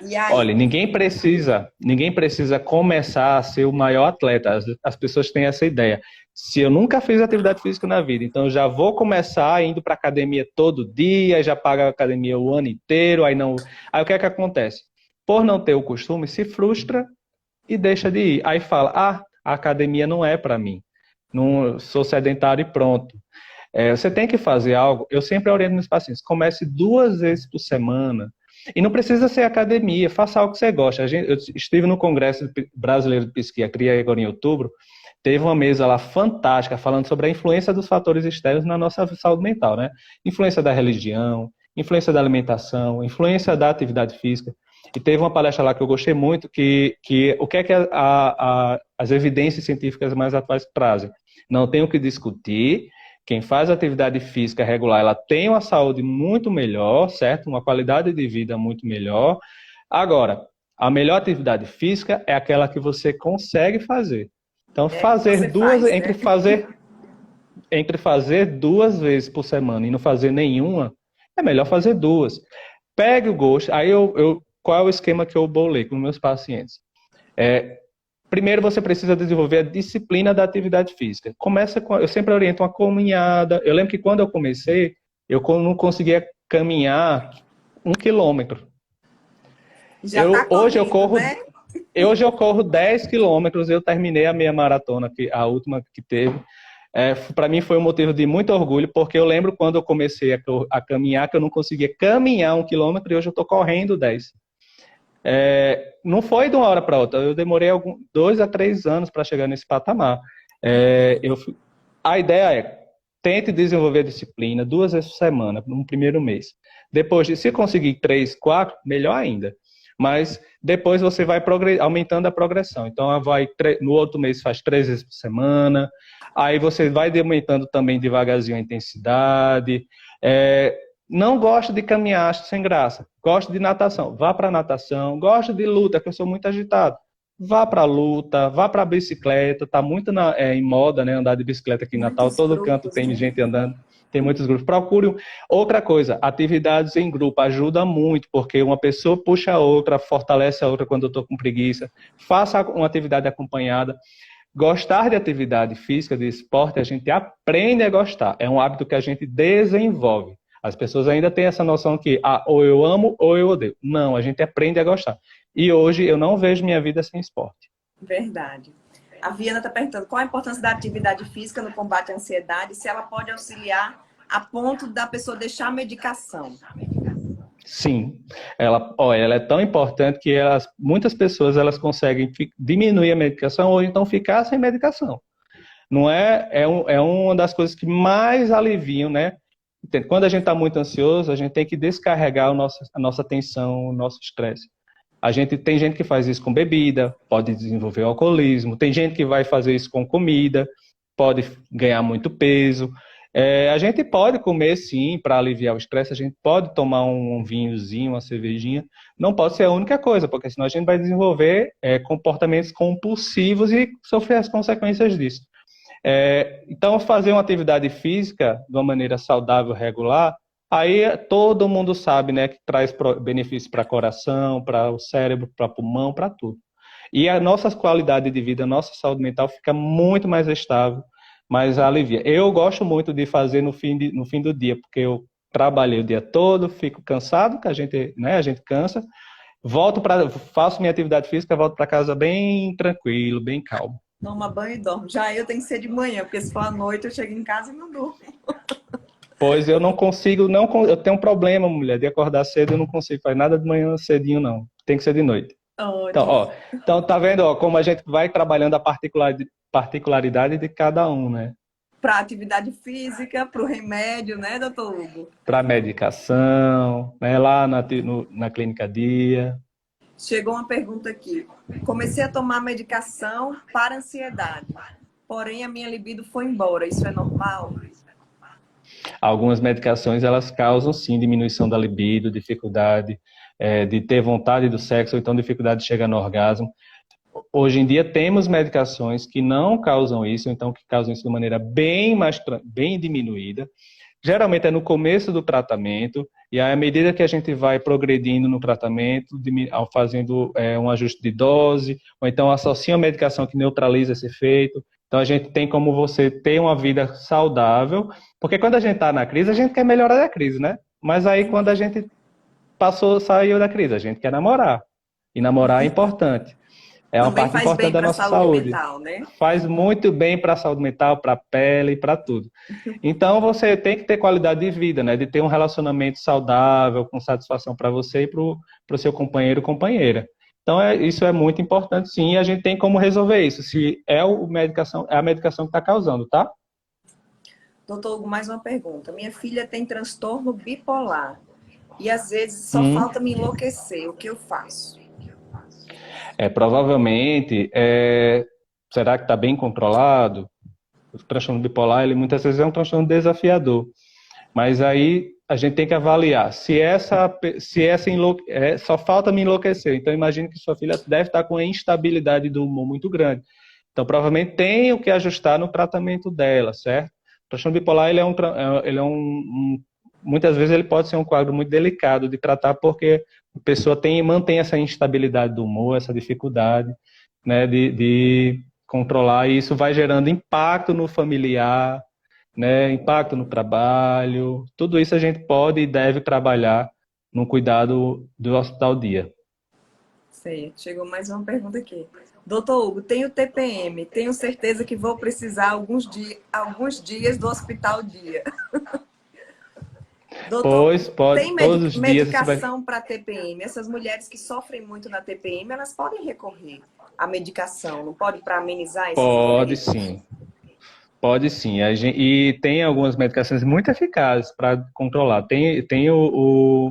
E aí? Olha, ninguém precisa começar a ser o maior atleta. As pessoas têm essa ideia. Se eu nunca fiz atividade física na vida, então eu já vou começar indo para academia todo dia, já pago a academia o ano inteiro, aí o que é que acontece? Por não ter o costume, se frustra e deixa de ir. Aí fala, a academia não é para mim. Não sou sedentário e pronto. Você tem que fazer algo. Eu sempre oriento meus pacientes, comece 2 vezes por semana. E não precisa ser academia, faça algo que você gosta. Eu estive no Congresso Brasileiro de Psiquiatria agora em outubro, teve uma mesa lá fantástica falando sobre a influência dos fatores externos na nossa saúde mental, né? Influência da religião, influência da alimentação, influência da atividade física. E teve uma palestra lá que eu gostei muito, que o que é que as evidências científicas mais atuais trazem? Não tem o que discutir. Quem faz atividade física regular, ela tem uma saúde muito melhor, certo? Uma qualidade de vida muito melhor. Agora, a melhor atividade física é aquela que você consegue fazer. Então, entre fazer 2 vezes por semana e não fazer nenhuma, é melhor fazer 2. Pegue o gosto. Aí qual é o esquema que eu bolei com meus pacientes? Primeiro, você precisa desenvolver a disciplina da atividade física. Eu sempre oriento uma caminhada. Eu lembro que quando eu comecei, eu não conseguia caminhar 1 quilômetro. Hoje eu corro 10 quilômetros. Eu terminei a meia maratona, a última que teve. Para mim foi um motivo de muito orgulho, porque eu lembro quando eu comecei a caminhar, que eu não conseguia caminhar 1 quilômetro e hoje eu estou correndo 10. Não foi de uma hora para outra, eu demorei 2 a 3 anos para chegar nesse patamar. A ideia é, tente desenvolver a disciplina 2 vezes por semana, no primeiro mês. Depois, se conseguir 3, 4, melhor ainda. Mas depois você vai aumentando a progressão. Então, no outro mês faz 3 vezes por semana, aí você vai aumentando também devagarzinho a intensidade. não gosto de caminhar, acho sem graça. Gosto de natação, vá para natação. Gosto de luta, que eu sou muito agitado. Vá para luta, vá para bicicleta. Tá muito em moda, né, andar de bicicleta aqui em Natal. Muitos Todo canto grupos, tem né? gente andando. Tem muitos grupos. Procure outra coisa. Atividades em grupo ajuda muito, porque uma pessoa puxa a outra, fortalece a outra quando eu estou com preguiça. Faça uma atividade acompanhada. Gostar de atividade física, de esporte, a gente aprende a gostar. É um hábito que a gente desenvolve. As pessoas ainda têm essa noção que, ou eu amo ou eu odeio. Não, a gente aprende a gostar. E hoje eu não vejo minha vida sem esporte. Verdade. A Viana está perguntando qual a importância da atividade física no combate à ansiedade, se ela pode auxiliar a ponto da pessoa deixar a medicação. Sim, ela é tão importante que muitas pessoas elas conseguem diminuir a medicação ou então ficar sem medicação. Não é uma das coisas que mais aliviam, né? Quando a gente está muito ansioso, a gente tem que descarregar a nossa tensão, o nosso estresse. Tem gente que faz isso com bebida, pode desenvolver o alcoolismo. Tem gente que vai fazer isso com comida, pode ganhar muito peso. A gente pode comer, sim, para aliviar o estresse. A gente pode tomar um vinhozinho, uma cervejinha. Não pode ser a única coisa, porque senão a gente vai desenvolver comportamentos compulsivos e sofrer as consequências disso. Então, fazer uma atividade física de uma maneira saudável, regular, aí todo mundo sabe, né, que traz benefícios para coração, para o cérebro, para pulmão, para tudo. E a nossa qualidade de vida, a nossa saúde mental fica muito mais estável, mais alivia. Eu gosto muito de fazer no fim do dia, porque eu trabalhei o dia todo, fico cansado, que a gente cansa, faço minha atividade física, volto para casa bem tranquilo, bem calmo. Toma banho e dorme. Já eu tenho que ser de manhã, porque se for à noite eu chego em casa e não durmo. Pois eu não consigo, eu tenho um problema, mulher, de acordar cedo, eu não consigo fazer nada de manhã cedinho, não. Tem que ser de noite. Então, tá vendo, como a gente vai trabalhando a particularidade de cada um, né? Para atividade física, para o remédio, né, doutor Hugo? Para medicação, né, lá na Clínica Dia. Chegou uma pergunta aqui. Comecei a tomar medicação para ansiedade, porém a minha libido foi embora. Isso é normal? Algumas medicações, elas causam, sim, diminuição da libido, dificuldade de ter vontade do sexo, ou então dificuldade de chegar no orgasmo. Hoje em dia, temos medicações que não causam isso, ou então que causam isso de maneira bem diminuída. Geralmente é no começo do tratamento, e aí, à medida que a gente vai progredindo no tratamento, fazendo um ajuste de dose, ou então associa uma medicação que neutraliza esse efeito. Então, a gente tem como você ter uma vida saudável, porque quando a gente está na crise, a gente quer melhorar da crise, né? Mas aí, quando a gente saiu da crise, a gente quer namorar. E namorar é importante. É uma parte importante da nossa saúde. Mental, né? Faz muito bem para a saúde mental, para a pele, para tudo. Então, você tem que ter qualidade de vida, né? De ter um relacionamento saudável, com satisfação para você e para o seu companheiro ou companheira. Então, isso é muito importante, sim, e a gente tem como resolver isso, se é a medicação que está causando, tá? Doutor Hugo, mais uma pergunta. Minha filha tem transtorno bipolar e às vezes só falta me enlouquecer. O que eu faço? Provavelmente, será que está bem controlado? O transtorno bipolar, ele muitas vezes é um transtorno desafiador. Mas aí a gente tem que avaliar só falta me enlouquecer. Então, imagine que sua filha deve estar com uma instabilidade do humor muito grande. Então, provavelmente tem o que ajustar no tratamento dela, certo? O transtorno bipolar, muitas vezes ele pode ser um quadro muito delicado de tratar, porque a pessoa mantém essa instabilidade do humor, essa dificuldade, né, de controlar, e isso vai gerando impacto no familiar, né, impacto no trabalho. Tudo isso a gente pode e deve trabalhar no cuidado do Hospital Dia. Certo. Chegou mais uma pergunta aqui. Doutor Hugo, tenho TPM, tenho certeza que vou precisar alguns dias do Hospital Dia. Doutor, pois, pode, tem todos os dias medicação para TPM? Essas mulheres que sofrem muito na TPM, elas podem recorrer à medicação, não pode, para amenizar esses Pode efeitos? sim. Pode sim. E tem algumas medicações muito eficazes para controlar. Tem o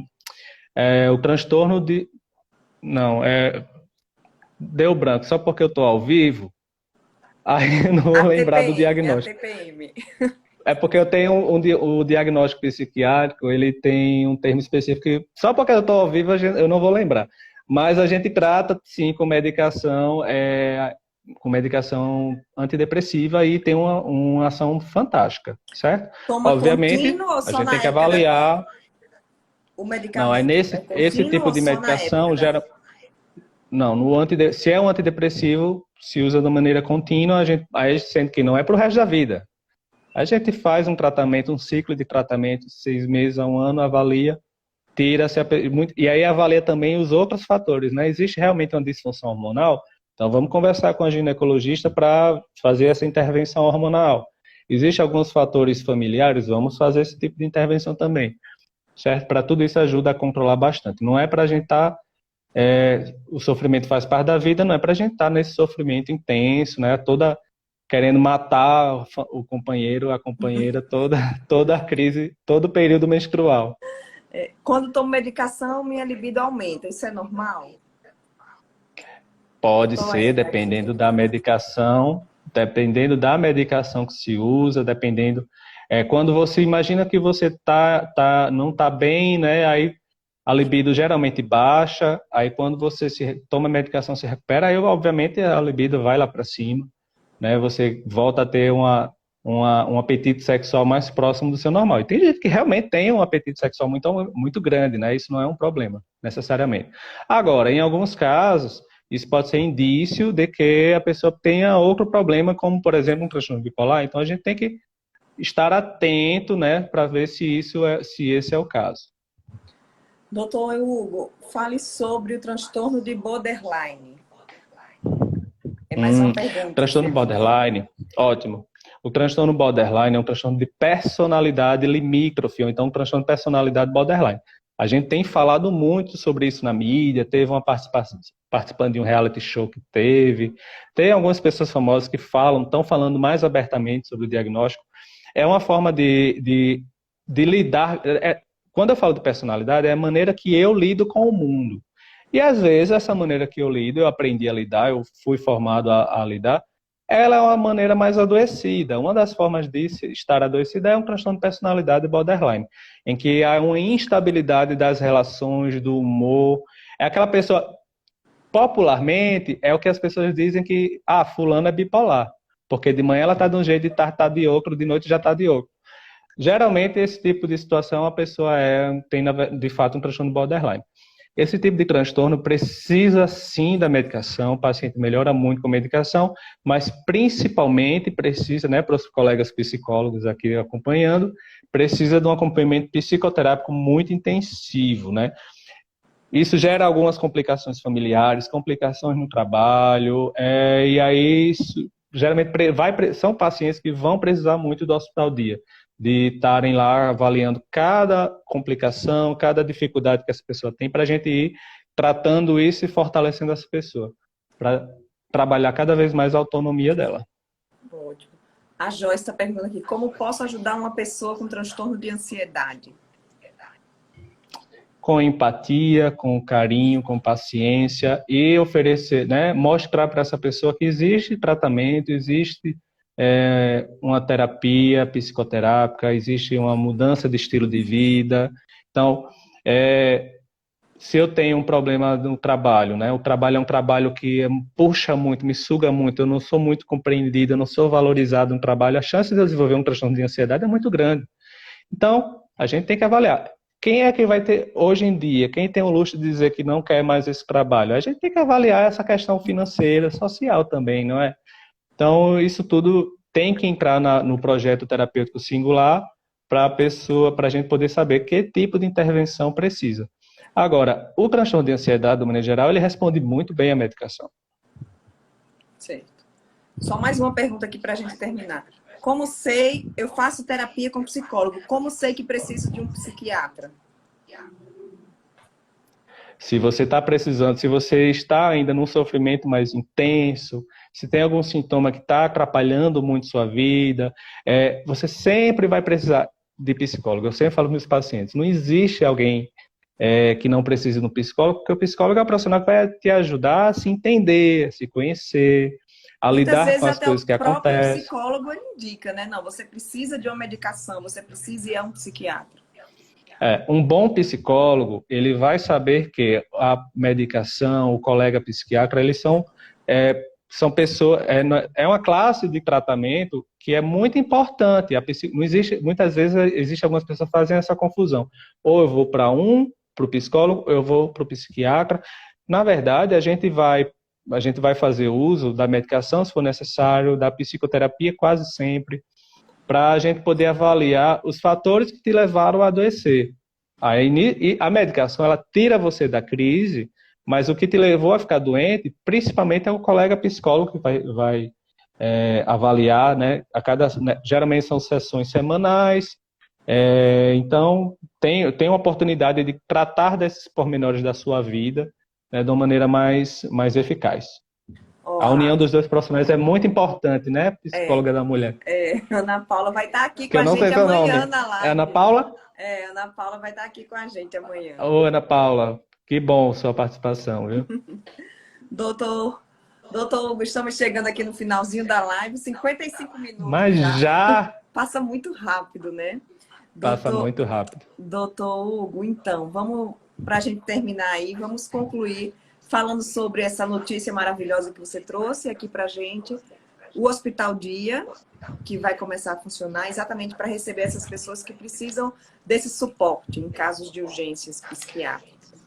transtorno de... Não, deu branco. Só porque eu estou ao vivo, aí eu não vou lembrar do diagnóstico. É a TPM. É porque eu tenho o diagnóstico psiquiátrico, ele tem um termo específico que, só porque eu estou ao vivo, eu não vou lembrar. Mas a gente trata, sim, com medicação antidepressiva e tem uma ação fantástica, certo? Toma Obviamente, contínuo ou a só gente tem na que época da crise? avaliar. O Não, medicamento é esse contínuo tipo ou de só na época medicação da gera. crise? Não, se é um antidepressivo, se usa de maneira contínua, aí sendo que não é para o resto da vida. A gente faz um tratamento, um ciclo de tratamento, 6 meses a um ano, avalia, e aí avalia também os outros fatores, né? Existe realmente uma disfunção hormonal? Então vamos conversar com a ginecologista para fazer essa intervenção hormonal. Existem alguns fatores familiares, vamos fazer esse tipo de intervenção também, certo? Para tudo isso ajuda a controlar bastante. Não é para a gente estar o sofrimento faz parte da vida, não é para a gente estar nesse sofrimento intenso, né? Toda querendo matar o companheiro, a companheira, toda a crise, todo o período menstrual. Quando tomo medicação, minha libido aumenta. Isso é normal? Pode Qual ser, é daqui? dependendo da medicação que se usa, dependendo. Quando você imagina que você não está bem, né? Aí a libido geralmente baixa, aí quando você toma a medicação se recupera, aí obviamente a libido vai lá para cima, né? Você volta a ter um apetite sexual mais próximo do seu normal. E tem gente que realmente tem um apetite sexual muito, muito grande, né? Isso não é um problema, necessariamente. Agora, em alguns casos, isso pode ser indício de que a pessoa tenha outro problema, como, por exemplo, um transtorno bipolar. Então, a gente tem que estar atento, né, para ver se esse é o caso. Doutor Hugo, fale sobre o transtorno de borderline. É mais uma pergunta. Transtorno borderline, ótimo. O transtorno borderline é um transtorno de personalidade limítrofe, ou então um transtorno de personalidade borderline. A gente tem falado muito sobre isso na mídia, teve uma participando de um reality show que tem algumas pessoas famosas que estão falando mais abertamente sobre o diagnóstico. É uma forma de lidar. Quando eu falo de personalidade, é a maneira que eu lido com o mundo. E às vezes essa maneira que eu lido, eu aprendi a lidar, eu fui formado a lidar, ela é uma maneira mais adoecida. Uma das formas de estar adoecida é um transtorno de personalidade borderline, em que há uma instabilidade das relações, do humor. É aquela pessoa, popularmente, é o que as pessoas dizem que, fulano é bipolar, porque de manhã ela está de um jeito, de tarde está de outro, de noite já está de outro. Geralmente, esse tipo de situação, a pessoa tem, de fato, um transtorno borderline. Esse tipo de transtorno precisa, sim, da medicação, o paciente melhora muito com a medicação, mas principalmente precisa, né, para os colegas psicólogos aqui acompanhando, precisa de um acompanhamento psicoterápico muito intensivo, né? Isso gera algumas complicações familiares, complicações no trabalho, e aí geralmente são pacientes que vão precisar muito do hospital dia, de estarem lá avaliando cada complicação, cada dificuldade que essa pessoa tem, para a gente ir tratando isso e fortalecendo essa pessoa, para trabalhar cada vez mais a autonomia dela. Ótimo. A Joyce está perguntando aqui, como posso ajudar uma pessoa com transtorno de ansiedade? Com empatia, com carinho, com paciência e oferecer, né, mostrar para essa pessoa que existe tratamento, existe uma terapia psicoterápica, existe uma mudança de estilo de vida. Então, se eu tenho um problema no trabalho, né, o trabalho é um trabalho que puxa muito, me suga muito, eu não sou muito compreendido, eu não sou valorizado no trabalho, a chance de eu desenvolver um transtorno de ansiedade é muito grande. Então, a gente tem que avaliar. Quem é que vai ter, hoje em dia, quem tem o luxo de dizer que não quer mais esse trabalho? A gente tem que avaliar essa questão financeira, social também, não é? Então, isso tudo tem que entrar no projeto terapêutico singular para a gente poder saber que tipo de intervenção precisa. Agora, o transtorno de ansiedade, de maneira geral, ele responde muito bem à medicação. Certo. Só mais uma pergunta aqui para a gente terminar. Como sei, eu faço terapia com psicólogo, como sei que preciso de um psiquiatra? Se você está precisando, se você está ainda num sofrimento mais intenso, se tem algum sintoma que está atrapalhando muito sua vida, você sempre vai precisar de psicólogo. Eu sempre falo para os meus pacientes, não existe alguém que não precise de um psicólogo, porque o psicólogo é o profissional que vai te ajudar a se entender, a se conhecer, a Muitas lidar com vezes as até o coisas que próprio acontecem. psicólogo ele indica, né? Não, você precisa de uma medicação, você precisa ir a um psiquiatra. Um bom psicólogo, ele vai saber que a medicação, o colega psiquiatra, eles são pessoas, é uma classe de tratamento que é muito importante. Não existe, muitas vezes existe algumas pessoas que fazem essa confusão. Ou eu vou para o psicólogo, ou eu vou para o psiquiatra. Na verdade, a gente vai fazer uso da medicação, se for necessário, da psicoterapia quase sempre, para a gente poder avaliar os fatores que te levaram a adoecer. E a medicação, ela tira você da crise, mas o que te levou a ficar doente, principalmente é o colega psicólogo que vai avaliar, né? Geralmente são sessões semanais, então tem uma oportunidade de tratar desses pormenores da sua vida, né, de uma maneira mais eficaz. A união dos dois profissionais é muito importante, né, psicóloga da mulher? Ana Paula vai estar aqui Que com eu a não sei gente seu amanhã nome. na É Ana live. Paula? Ana Paula vai estar aqui com a gente amanhã. Ô, Ana Paula, que bom sua participação, viu? Doutor Hugo, estamos chegando aqui no finalzinho da live, 55 minutos Mas já. já Passa muito rápido, né? passa Doutor, muito rápido. doutor Hugo, então, vamos, para a gente terminar aí, vamos concluir falando sobre essa notícia maravilhosa que você trouxe aqui para a gente. O Hospital Dia, que vai começar a funcionar exatamente para receber essas pessoas que precisam desse suporte em casos de urgências psiquiátricas.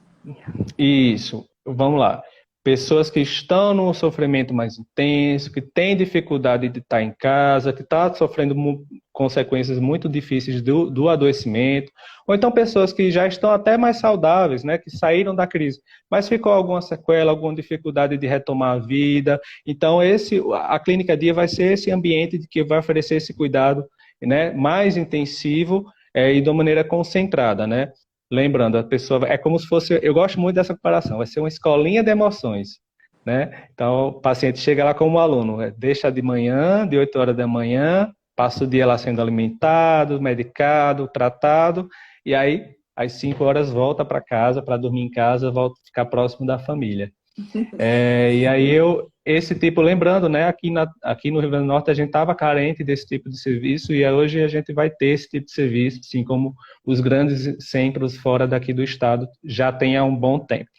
Isso, vamos lá. Pessoas que estão num sofrimento mais intenso, que têm dificuldade de estar em casa, que estão sofrendo consequências muito difíceis do adoecimento, ou então pessoas que já estão até mais saudáveis, né, que saíram da crise, mas ficou alguma sequela, alguma dificuldade de retomar a vida. Então, a Clínica Dia vai ser esse ambiente que vai oferecer esse cuidado, né, mais intensivo e de uma maneira concentrada, né? Lembrando, a pessoa é como se fosse, eu gosto muito dessa comparação, vai ser uma escolinha de emoções, né? Então, o paciente chega lá como aluno, deixa de manhã, de 8 horas da manhã, passa o dia lá sendo alimentado, medicado, tratado, e aí, às 5 horas, volta para casa, para dormir em casa, volta a ficar próximo da família. E aí esse tipo, lembrando, né, aqui no Rio Grande do Norte a gente estava carente desse tipo de serviço e hoje a gente vai ter esse tipo de serviço, assim como os grandes centros fora daqui do estado já tem há um bom tempo.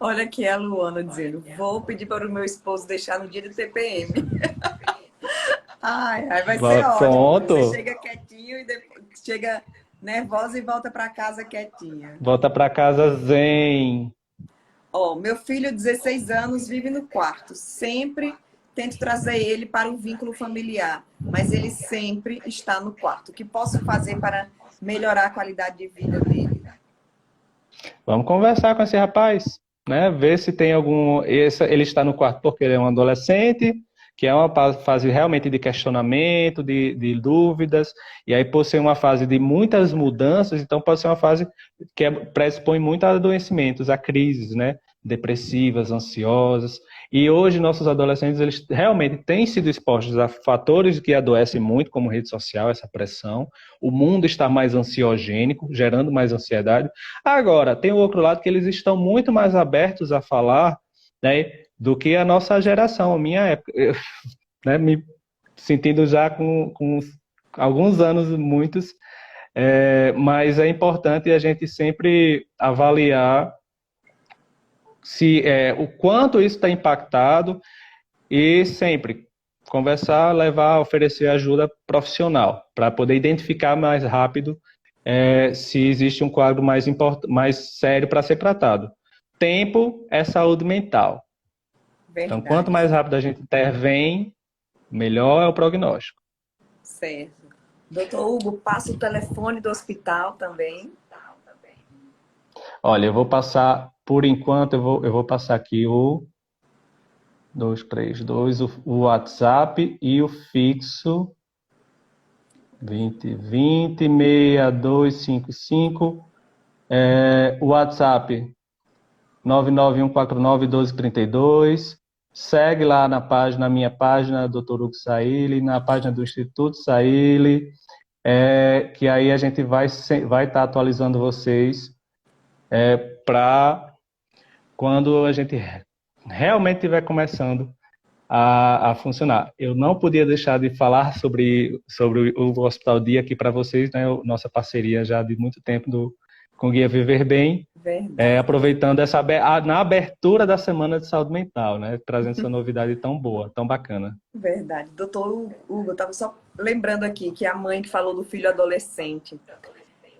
Olha aqui a Luana dizendo, vou pedir para o meu esposo deixar no dia do TPM. Ai, vai ser ótimo. Pronto. Você chega quietinho e depois chega nervosa e volta para casa quietinha. Volta para casa zen. Meu filho, 16 anos, vive no quarto. Sempre tento trazer ele para o vínculo familiar, mas ele sempre está no quarto. O que posso fazer para melhorar a qualidade de vida dele? Vamos conversar com esse rapaz, né? Ver se tem ele está no quarto porque ele é um adolescente, que é uma fase realmente de questionamento, de dúvidas, e aí por ser uma fase de muitas mudanças, então pode ser uma fase que predispõe muito a adoecimentos, a crises, né? Depressivas, ansiosas, e hoje nossos adolescentes, eles realmente têm sido expostos a fatores que adoecem muito, como rede social, essa pressão, o mundo está mais ansiogênico, gerando mais ansiedade. Agora, tem o outro lado que eles estão muito mais abertos a falar, né, do que a nossa geração, a minha época, né, me sentindo já com alguns anos, muitos, mas é importante a gente sempre avaliar o quanto isso está impactado e sempre conversar, levar, oferecer ajuda profissional para poder identificar mais rápido se existe um quadro mais sério para ser tratado. Tempo é saúde mental. Verdade. Então, quanto mais rápido a gente intervém, melhor é o prognóstico. Certo. Doutor Hugo, passa o telefone do hospital também. Olha, eu vou passar, por enquanto, eu vou passar aqui o 232, o WhatsApp e o fixo 2020 6255. O WhatsApp 991491232. Segue lá na minha página, Dr. Hugo Saili, na página do Instituto Saili, que aí a gente vai estar atualizando vocês para quando a gente realmente estiver começando a funcionar. Eu não podia deixar de falar sobre o Hospital Dia aqui para vocês, né? Nossa parceria já de muito tempo com o Guia Viver Bem, Verdade, aproveitando na abertura da Semana de Saúde Mental, né? Trazendo essa novidade tão boa, tão bacana. verdade. Doutor Hugo, eu estava só lembrando aqui que a mãe que falou do filho adolescente.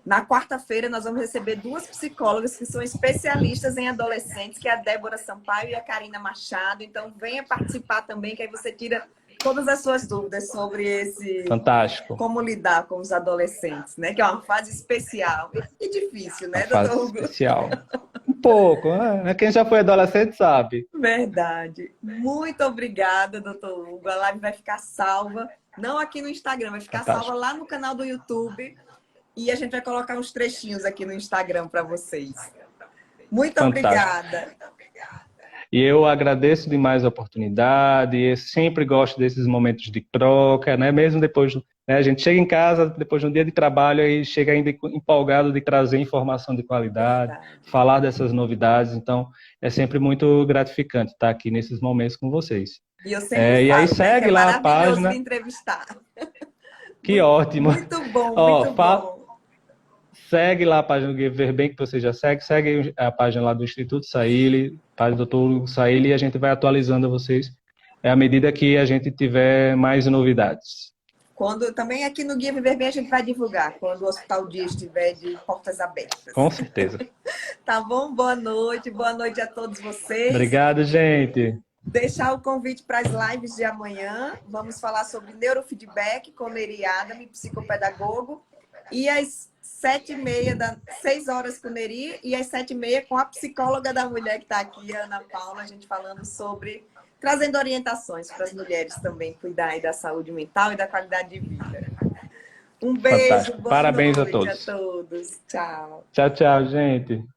Na quarta-feira, nós vamos receber duas psicólogas que são especialistas em adolescentes, que é a Débora Sampaio e a Karina Machado. Então, venha participar também, que aí você tira todas as suas dúvidas sobre Fantástico. como lidar com os adolescentes, né? Que é uma fase especial e difícil, Uma né, fase doutor Hugo? especial. Um pouco, né? Quem já foi adolescente sabe. Verdade. Muito obrigada, doutor Hugo. A live vai ficar salva, não aqui no Instagram, vai ficar salva Fantástico. lá no canal do YouTube. E a gente vai colocar uns trechinhos aqui no Instagram para vocês. Muito Fantástico. obrigada. E eu agradeço demais a oportunidade, eu sempre gosto desses momentos de troca, né? Mesmo depois, né? A gente chega em casa, depois de um dia de trabalho, e chega ainda empolgado de trazer informação de qualidade, Verdade. falar dessas novidades, então é sempre muito gratificante estar aqui nesses momentos com vocês. E eu sempre E aí falo, né, que segue é lá a maravilhoso página, de entrevistar. que ótimo. Muito bom, Ó, muito bom. segue lá a página do Viver Bem, que você já segue a página lá do Instituto Saíli, página do Dr. Hugo Saíli, e a gente vai atualizando a vocês à medida que a gente tiver mais novidades. Também aqui no Guia Viver Bem a gente vai divulgar, quando o Hospital Dia estiver de portas abertas. Com certeza. Tá bom? Boa noite a todos vocês. Obrigado, gente. Deixar o convite para as lives de amanhã. Vamos falar sobre neurofeedback com Neri Adami, psicopedagogo. E às 7h30, 6 horas com o Neri, e às 7h30 com a psicóloga da mulher que está aqui, a Ana Paula, a gente falando sobre, trazendo orientações para as mulheres também cuidarem da saúde mental e da qualidade de vida. Um beijo, Fantástico. boa Parabéns noite a todos. a todos. Tchau. Tchau, tchau, gente.